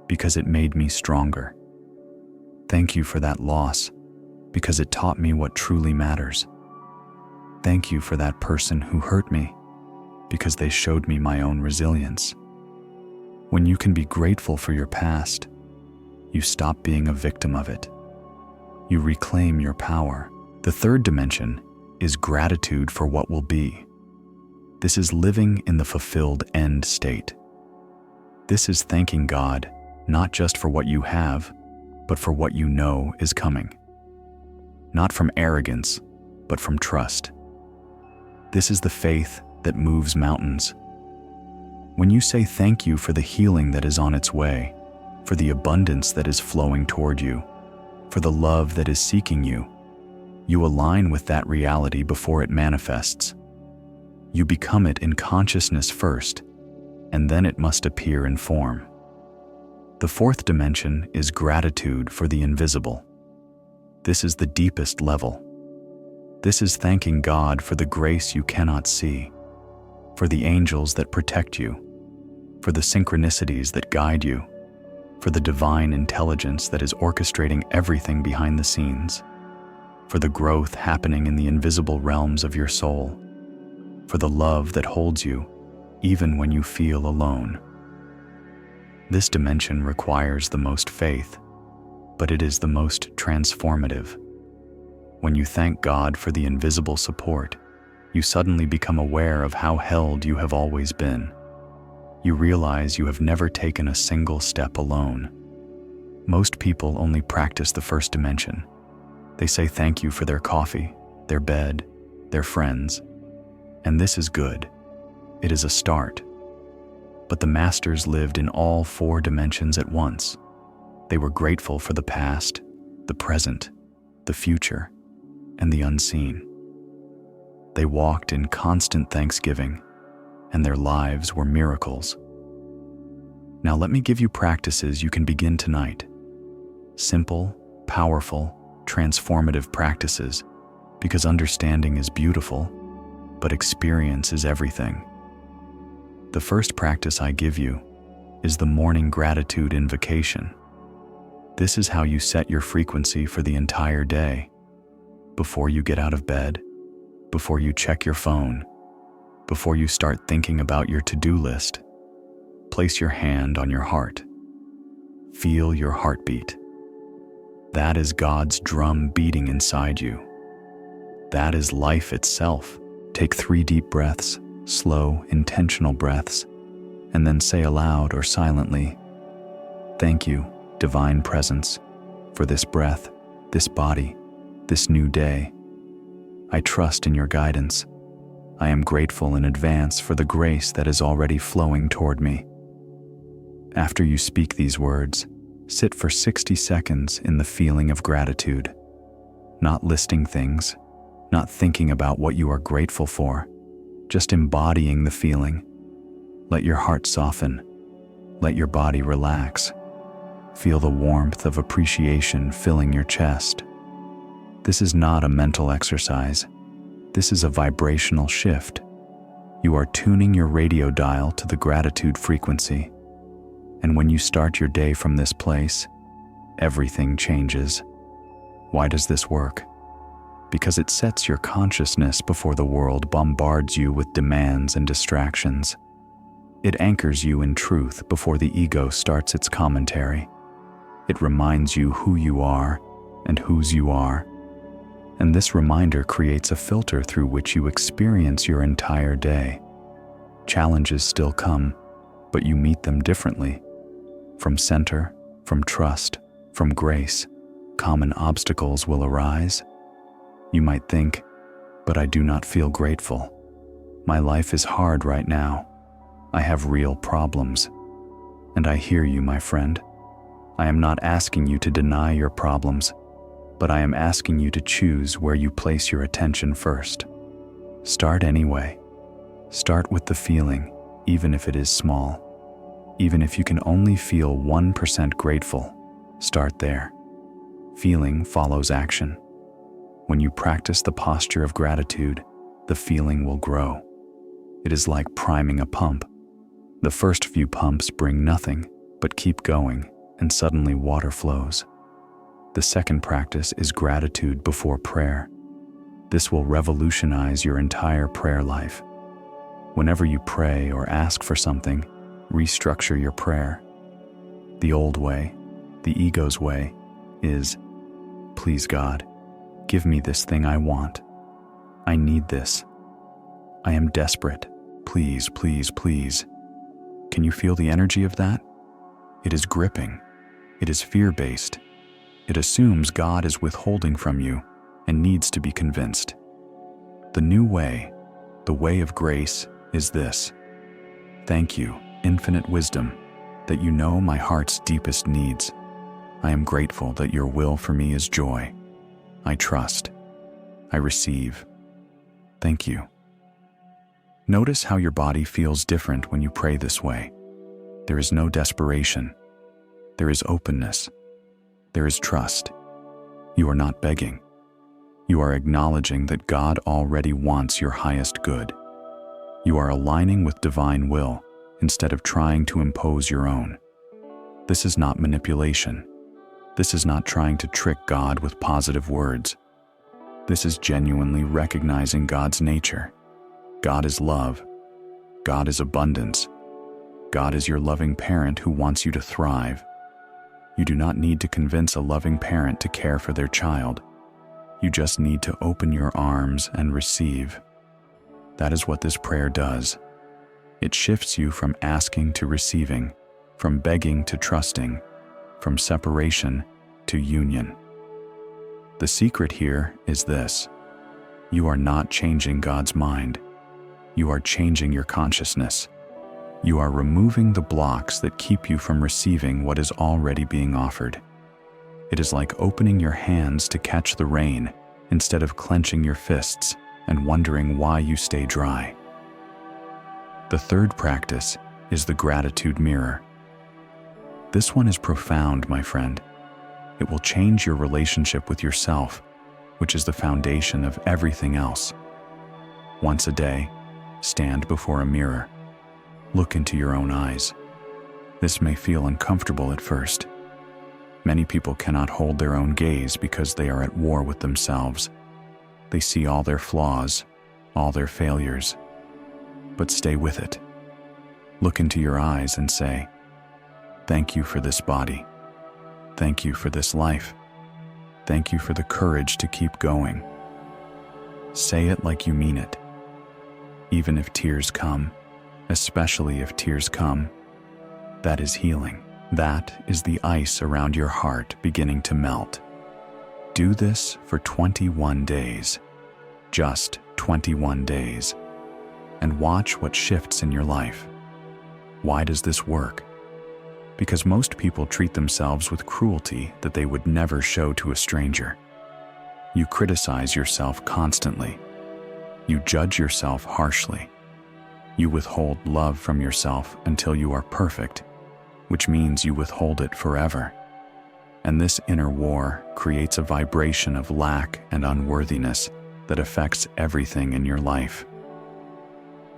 because it made me stronger. Thank you for that loss because it taught me what truly matters. Thank you for that person who hurt me because they showed me my own resilience. When you can be grateful for your past, you stop being a victim of it. You reclaim your power. The third dimension is gratitude for what will be. This is living in the fulfilled end state. This is thanking God not just for what you have, but for what you know is coming. Not from arrogance, but from trust. This is the faith that moves mountains. When you say thank you for the healing that is on its way, for the abundance that is flowing toward you, for the love that is seeking you, you align with that reality before it manifests. You become it in consciousness first, and then it must appear in form. The fourth dimension is gratitude for the invisible. This is the deepest level. This is thanking God for the grace you cannot see, for the angels that protect you, for the synchronicities that guide you, for the divine intelligence that is orchestrating everything behind the scenes, for the growth happening in the invisible realms of your soul, for the love that holds you even when you feel alone. This dimension requires the most faith, but it is the most transformative. When you thank God for the invisible support, you suddenly become aware of how held you have always been. You realize you have never taken a single step alone. Most people only practice the first dimension. They say thank you for their coffee, their bed, their friends, And this is good. It is a start. But the masters lived in all 4 dimensions at once. They were grateful for the past, the present, the future, and the unseen. They walked in constant thanksgiving, and their lives were miracles. Now let me give you practices you can begin tonight. Simple, powerful, transformative practices, because understanding is beautiful, but experience is everything. The first practice I give you is the morning gratitude invocation. This is how you set your frequency for the entire day. Before you get out of bed, before you check your phone, before you start thinking about your to-do list, place your hand on your heart. Feel your heartbeat. That is God's drum beating inside you. That is life itself. Take 3 deep breaths, slow, intentional breaths, and then say aloud or silently, "Thank you, Divine Presence, for this breath, this body, this new day. I trust in your guidance. I am grateful in advance for the grace that is already flowing toward me." After you speak these words, sit for 60 seconds in the feeling of gratitude, not listing things, not thinking about what you are grateful for, just embodying the feeling. Let your heart soften. Let your body relax. Feel the warmth of appreciation filling your chest. This is not a mental exercise. This is a vibrational shift. You are tuning your radio dial to the gratitude frequency. And when you start your day from this place, everything changes. Why does this work? Because it sets your consciousness before the world bombards you with demands and distractions. It anchors you in truth before the ego starts its commentary. It reminds you who you are and whose you are. And this reminder creates a filter through which you experience your entire day. Challenges still come, but you meet them differently. From center, from trust, from grace, common obstacles will arise. You might think, but I do not feel grateful. My life is hard right now. I have real problems. And I hear you, my friend. I am not asking you to deny your problems, but I am asking you to choose where you place your attention first. Start anyway. Start with the feeling, even if it is small. Even if you can only feel 1% grateful, start there. Feeling follows action. When you practice the posture of gratitude, the feeling will grow. It is like priming a pump. The first few pumps bring nothing, but keep going, and suddenly water flows. The second practice is gratitude before prayer. This will revolutionize your entire prayer life. Whenever you pray or ask for something, restructure your prayer. The old way, the ego's way, is, "Please God, give me this thing I want. I need this. I am desperate. Please, please, please." Can you feel the energy of that? It is gripping. It is fear-based. It assumes God is withholding from you and needs to be convinced. The new way, the way of grace, is this: "Thank you, infinite wisdom, that you know my heart's deepest needs. I am grateful that your will for me is joy. I trust. I receive. Thank you." Notice how your body feels different when you pray this way. There is no desperation. There is openness. There is trust. You are not begging. You are acknowledging that God already wants your highest good. You are aligning with divine will instead of trying to impose your own. This is not manipulation. This is not trying to trick God with positive words. This is genuinely recognizing God's nature. God is love. God is abundance. God is your loving parent who wants you to thrive. You do not need to convince a loving parent to care for their child. You just need to open your arms and receive. That is what this prayer does. It shifts you from asking to receiving, from begging to trusting, from separation to union. The secret here is this: you are not changing God's mind. You are changing your consciousness. You are removing the blocks that keep you from receiving what is already being offered. It is like opening your hands to catch the rain instead of clenching your fists and wondering why you stay dry. The third practice is the gratitude mirror. This one is profound, my friend. It will change your relationship with yourself, which is the foundation of everything else. Once a day, stand before a mirror. Look into your own eyes. This may feel uncomfortable at first. Many people cannot hold their own gaze because they are at war with themselves. They see all their flaws, all their failures. But stay with it. Look into your eyes and say, "Thank you for this body. Thank you for this life. Thank you for the courage to keep going." Say it like you mean it. Even if tears come, especially if tears come, that is healing. That is the ice around your heart beginning to melt. Do this for 21 days. Just 21 days. And watch what shifts in your life. Why does this work? Because most people treat themselves with cruelty that they would never show to a stranger. You criticize yourself constantly. You judge yourself harshly. You withhold love from yourself until you are perfect, which means you withhold it forever. And this inner war creates a vibration of lack and unworthiness that affects everything in your life.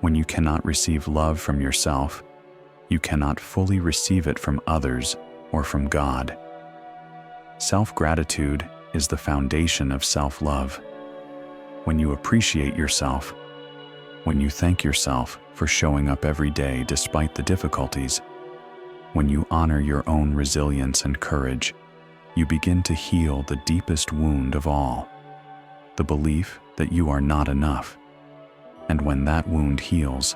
When you cannot receive love from yourself, you cannot fully receive it from others or from God. Self-gratitude is the foundation of self-love. When you appreciate yourself, when you thank yourself for showing up every day despite the difficulties, when you honor your own resilience and courage, you begin to heal the deepest wound of all, the belief that you are not enough. And when that wound heals,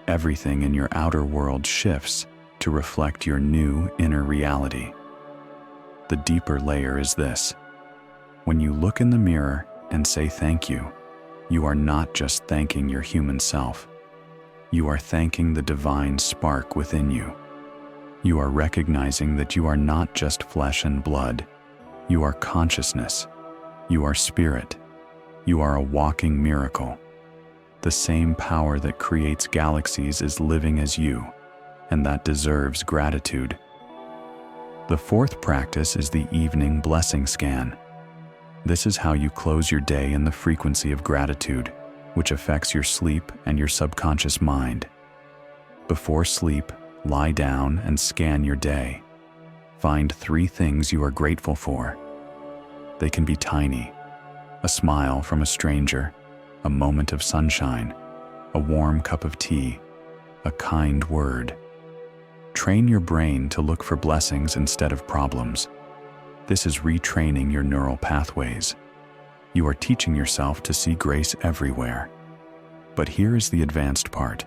everything in your outer world shifts to reflect your new inner reality. The deeper layer is this. When you look in the mirror and say thank you, you are not just thanking your human self. You are thanking the divine spark within you. You are recognizing that you are not just flesh and blood. You are consciousness. You are spirit. You are a walking miracle. The same power that creates galaxies is living as you, and that deserves gratitude. The fourth practice is the evening blessing scan. This is how you close your day in the frequency of gratitude, which affects your sleep and your subconscious mind. Before sleep, lie down and scan your day. Find 3 things you are grateful for. They can be tiny: a smile from a stranger, a moment of sunshine, a warm cup of tea, a kind word. Train your brain to look for blessings instead of problems. This is retraining your neural pathways. You are teaching yourself to see grace everywhere. But here is the advanced part.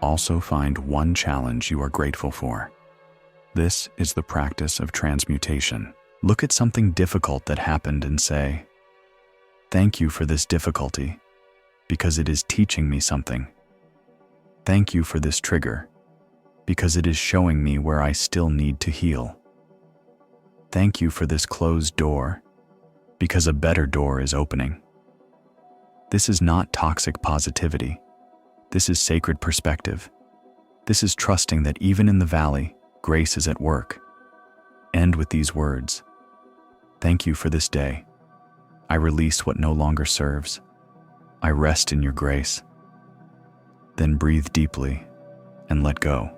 Also find 1 challenge you are grateful for. This is the practice of transmutation. Look at something difficult that happened and say, "Thank you for this difficulty, because it is teaching me something. Thank you for this trigger, because it is showing me where I still need to heal. Thank you for this closed door, because a better door is opening." This is not toxic positivity. This is sacred perspective. This is trusting that even in the valley, grace is at work. End with these words. Thank you for this day. I release what no longer serves. I rest in your grace. Then breathe deeply and let go.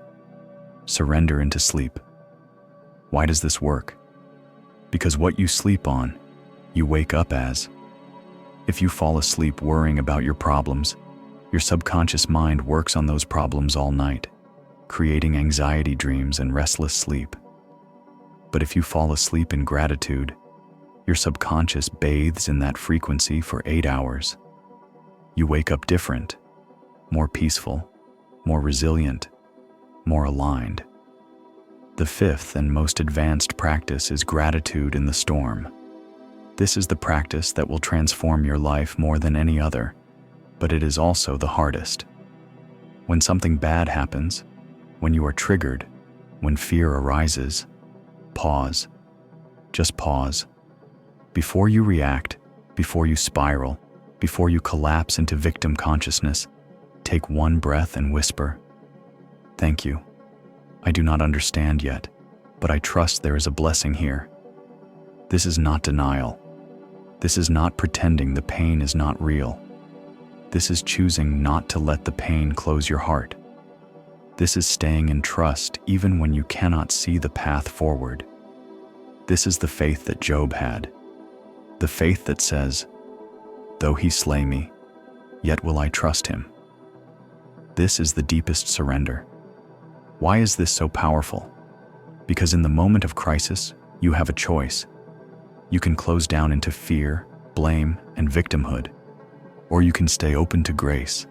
Surrender into sleep. Why does this work? Because what you sleep on, you wake up as. If you fall asleep worrying about your problems, your subconscious mind works on those problems all night, creating anxiety dreams and restless sleep. But if you fall asleep in gratitude, your subconscious bathes in that frequency for 8 hours. You wake up different, more peaceful, more resilient, more aligned. The fifth and most advanced practice is gratitude in the storm. This is the practice that will transform your life more than any other, but it is also the hardest. When something bad happens, when you are triggered, when fear arises, pause. Just pause. Before you react, before you spiral, before you collapse into victim consciousness, take one breath and whisper, "Thank you. I do not understand yet, but I trust there is a blessing here." This is not denial. This is not pretending the pain is not real. This is choosing not to let the pain close your heart. This is staying in trust even when you cannot see the path forward. This is the faith that Job had, the faith that says, "Though he slay me, yet will I trust him." This is the deepest surrender. Why is this so powerful? Because in the moment of crisis, you have a choice. You can close down into fear, blame, and victimhood, or you can stay open to grace.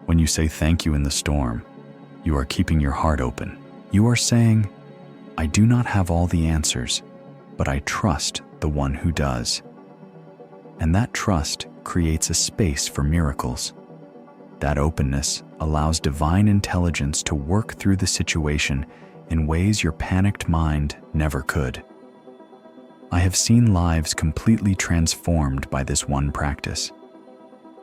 When you say thank you in the storm, you are keeping your heart open. You are saying, "I do not have all the answers, but I trust the one who does." And that trust creates a space for miracles. That openness allows divine intelligence to work through the situation in ways your panicked mind never could. I have seen lives completely transformed by this one practice.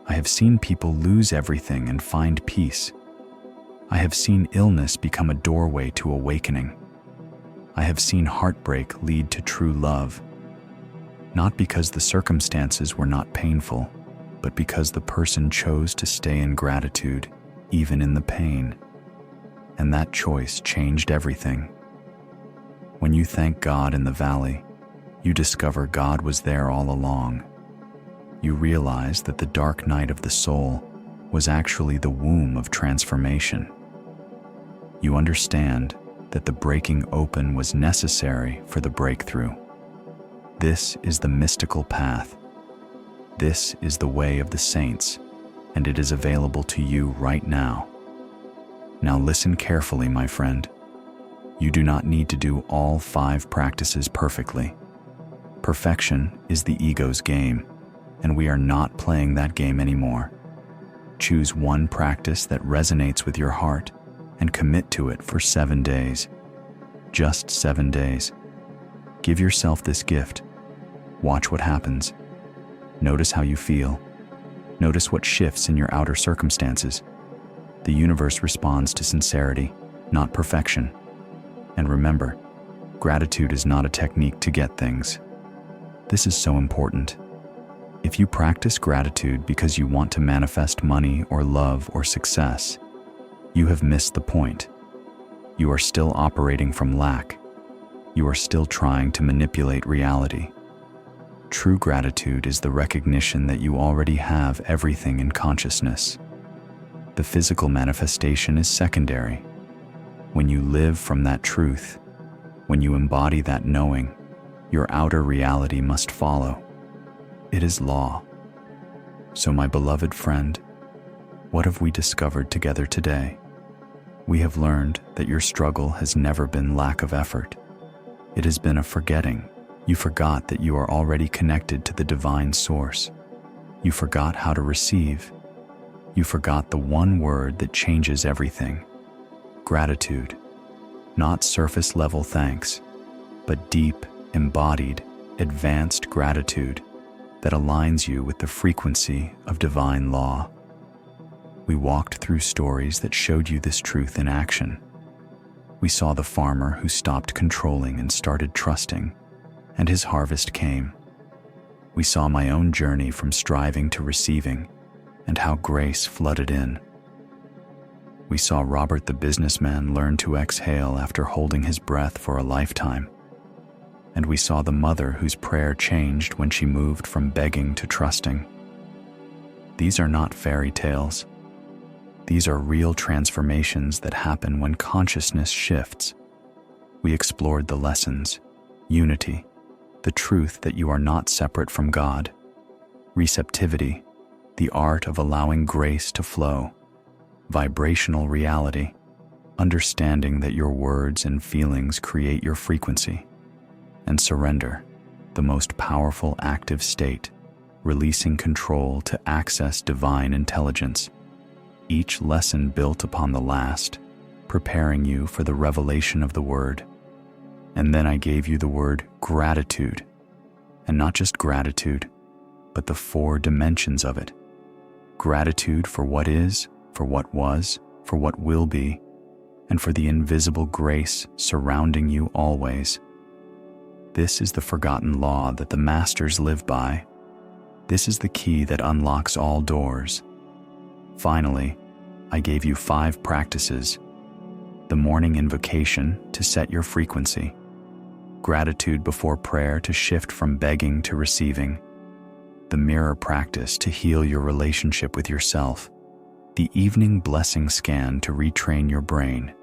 I have seen people lose everything and find peace. I have seen illness become a doorway to awakening. I have seen heartbreak lead to true love. Not because the circumstances were not painful, but because the person chose to stay in gratitude, even in the pain. And that choice changed everything. When you thank God in the valley, you discover God was there all along. You realize that the dark night of the soul was actually the womb of transformation. You understand that the breaking open was necessary for the breakthrough. This is the mystical path. This is the way of the saints, and it is available to you right now. Now listen carefully, my friend. You do not need to do all 5 practices perfectly. Perfection is the ego's game, and we are not playing that game anymore. Choose one practice that resonates with your heart and commit to it for 7 days. Just 7 days. Give yourself this gift. Watch what happens. Notice how you feel. Notice what shifts in your outer circumstances. The universe responds to sincerity, not perfection. And remember, gratitude is not a technique to get things. This is so important. If you practice gratitude because you want to manifest money or love or success, you have missed the point. You are still operating from lack. You are still trying to manipulate reality. True gratitude is the recognition that you already have everything in consciousness. The physical manifestation is secondary. When you live from that truth, when you embody that knowing, your outer reality must follow. It is law. So, my beloved friend, what have we discovered together today? We have learned that your struggle has never been lack of effort. It has been a forgetting. You forgot that you are already connected to the divine source. You forgot how to receive. You forgot the one word that changes everything. Gratitude. Not surface-level thanks, but deep, embodied, advanced gratitude that aligns you with the frequency of divine law. We walked through stories that showed you this truth in action. We saw the farmer who stopped controlling and started trusting, and his harvest came. We saw my own journey from striving to receiving, and how grace flooded in. We saw Robert the businessman learn to exhale after holding his breath for a lifetime. And we saw the mother whose prayer changed when she moved from begging to trusting. These are not fairy tales. These are real transformations that happen when consciousness shifts. We explored the lessons, unity, the truth that you are not separate from God, receptivity, the art of allowing grace to flow, vibrational reality, understanding that your words and feelings create your frequency, and surrender, the most powerful active state, releasing control to access divine intelligence. each lesson built upon the last, preparing you for the revelation of the word. And then I gave you the word gratitude, and not just gratitude, but the 4 dimensions of it. Gratitude for what is, for what was, for what will be, and for the invisible grace surrounding you always. This is the forgotten law that the masters live by. This is the key that unlocks all doors. Finally, I gave you 5 practices. The morning invocation to set your frequency. Gratitude before prayer to shift from begging to receiving. The mirror practice to heal your relationship with yourself. The evening blessing scan to retrain your brain.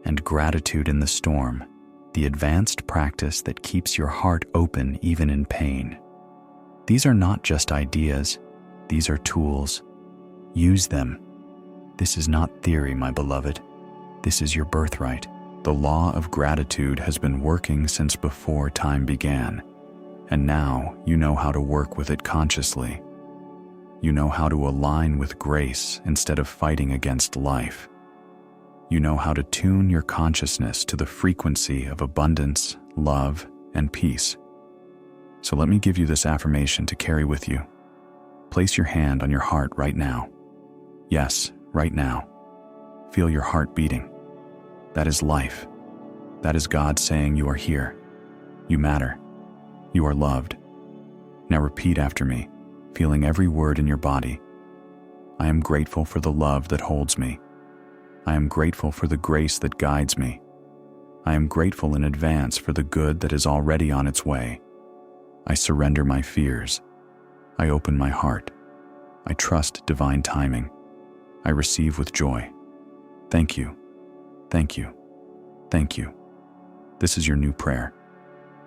And gratitude in the storm, the advanced practice that keeps your heart open even in pain. These are not just ideas, these are tools. Use them. This is not theory, my beloved. This is your birthright. The law of gratitude has been working since before time began, and now you know how to work with it consciously. You know how to align with grace instead of fighting against life. You know how to tune your consciousness to the frequency of abundance, love, and peace. So let me give you this affirmation to carry with you. Place your hand on your heart right now. Yes, right now. Feel your heart beating. That is life. That is God saying you are here. You matter. You are loved. Now repeat after me, feeling every word in your body. I am grateful for the love that holds me. I am grateful for the grace that guides me. I am grateful in advance for the good that is already on its way. I surrender my fears. I open my heart. I trust divine timing. I receive with joy. Thank you. Thank you. Thank you. This is your new prayer.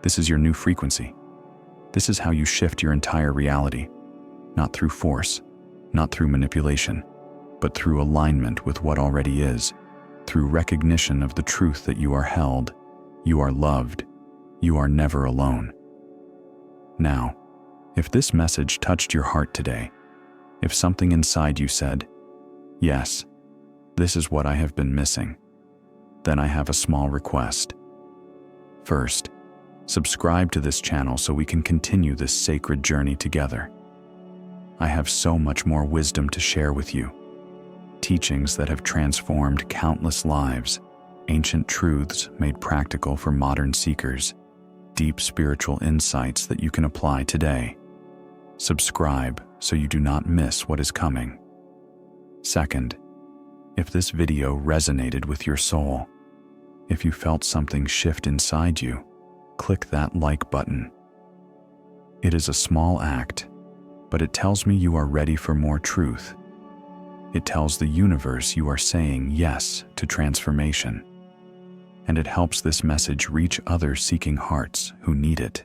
This is your new frequency. This is how you shift your entire reality, not through force, not through manipulation, but through alignment with what already is, through recognition of the truth that you are held, you are loved, you are never alone. Now, if this message touched your heart today, if something inside you said, "Yes, this is what I have been missing," then I have a small request. First, subscribe to this channel so we can continue this sacred journey together. I have so much more wisdom to share with you. Teachings that have transformed countless lives, ancient truths made practical for modern seekers, deep spiritual insights that you can apply today. Subscribe so you do not miss what is coming. Second, if this video resonated with your soul, if you felt something shift inside you, click that like button. It is a small act, but it tells me you are ready for more truth. It tells the universe you are saying yes to transformation. And it helps this message reach other seeking hearts who need it.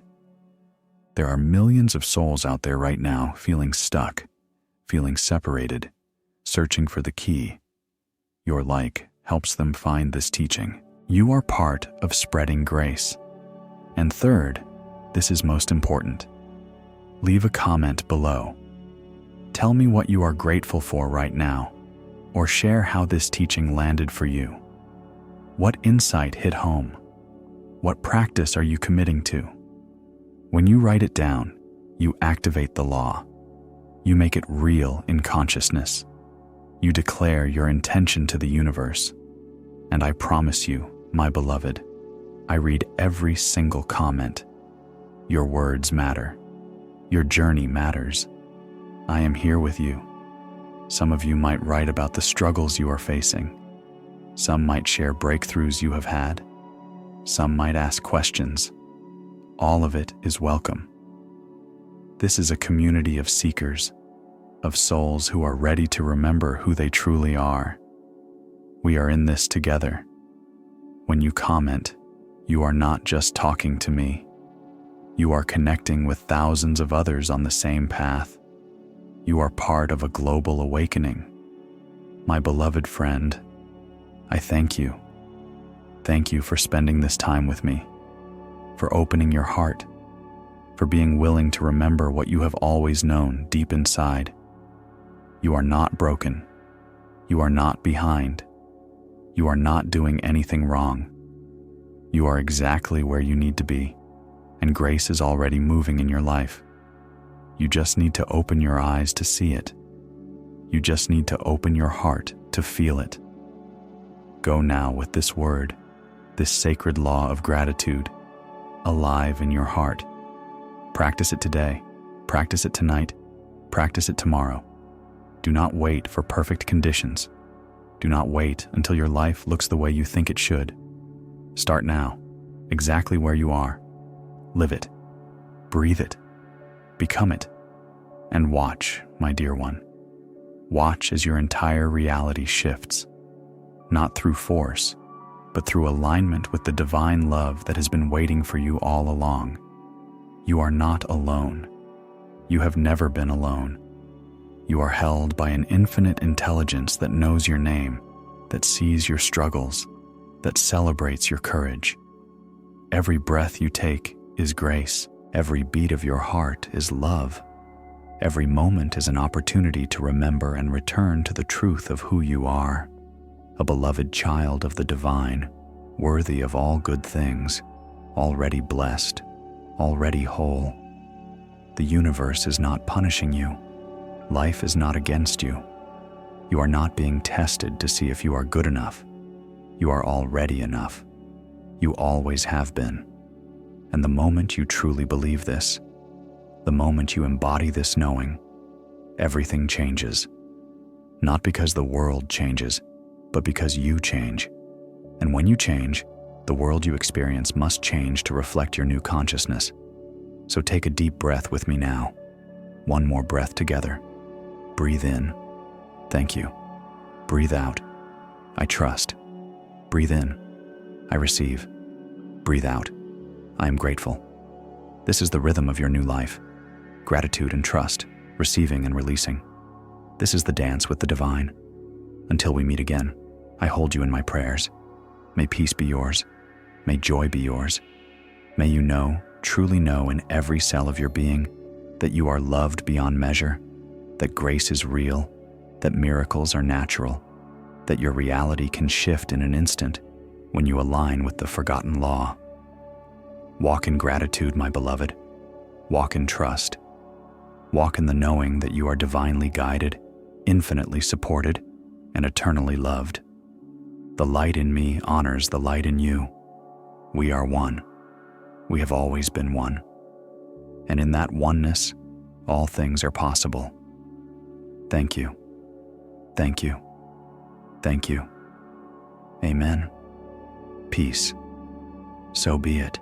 There are millions of souls out there right now feeling stuck, feeling separated, searching for the key. Your like helps them find this teaching. You are part of spreading grace. And third, this is most important. Leave a comment below. Tell me what you are grateful for right now, or share how this teaching landed for you. What insight hit home? What practice are you committing to? When you write it down, you activate the law. You make it real in consciousness. You declare your intention to the universe. And I promise you, my beloved, I read every single comment. Your words matter. Your journey matters. I am here with you. Some of you might write about the struggles you are facing. Some might share breakthroughs you have had. Some might ask questions. All of it is welcome. This is a community of seekers, of souls who are ready to remember who they truly are. We are in this together. When you comment, you are not just talking to me. You are connecting with thousands of others on the same path. You are part of a global awakening. My beloved friend, I thank you. Thank you for spending this time with me, for opening your heart, for being willing to remember what you have always known deep inside. You are not broken. You are not behind. You are not doing anything wrong. You are exactly where you need to be, and grace is already moving in your life. You just need to open your eyes to see it. You just need to open your heart to feel it. Go now with this word, this sacred law of gratitude, alive in your heart. Practice it today. Practice it tonight. Practice it tomorrow. Do not wait for perfect conditions. Do not wait until your life looks the way you think it should. Start now, exactly where you are. Live it. Breathe it. Become it. And watch, my dear one. Watch as your entire reality shifts, not through force, but through alignment with the divine love that has been waiting for you all along. You are not alone. You have never been alone. You are held by an infinite intelligence that knows your name, that sees your struggles, that celebrates your courage. Every breath you take is grace. Every beat of your heart is love. Every moment is an opportunity to remember and return to the truth of who you are, a beloved child of the divine, worthy of all good things, already blessed, already whole. The universe is not punishing you. Life is not against you. You are not being tested to see if you are good enough. You are already enough. You always have been. And the moment you truly believe this, the moment you embody this knowing, everything changes. Not because the world changes, but because you change. And when you change, the world you experience must change to reflect your new consciousness. So take a deep breath with me now. One more breath together. Breathe in. Thank you. Breathe out. I trust. Breathe in. I receive. Breathe out. I am grateful. This is the rhythm of your new life. Gratitude and trust, receiving and releasing. This is the dance with the divine. Until we meet again, I hold you in my prayers. May peace be yours. May joy be yours. May you know, truly know in every cell of your being, that you are loved beyond measure, that grace is real, that miracles are natural, that your reality can shift in an instant when you align with the forgotten law. Walk in gratitude, my beloved. Walk in trust. Walk in the knowing that you are divinely guided, infinitely supported, and eternally loved. The light in me honors the light in you. We are one. We have always been one. And in that oneness, all things are possible. Thank you. Thank you. Thank you. Amen. Peace. So be it.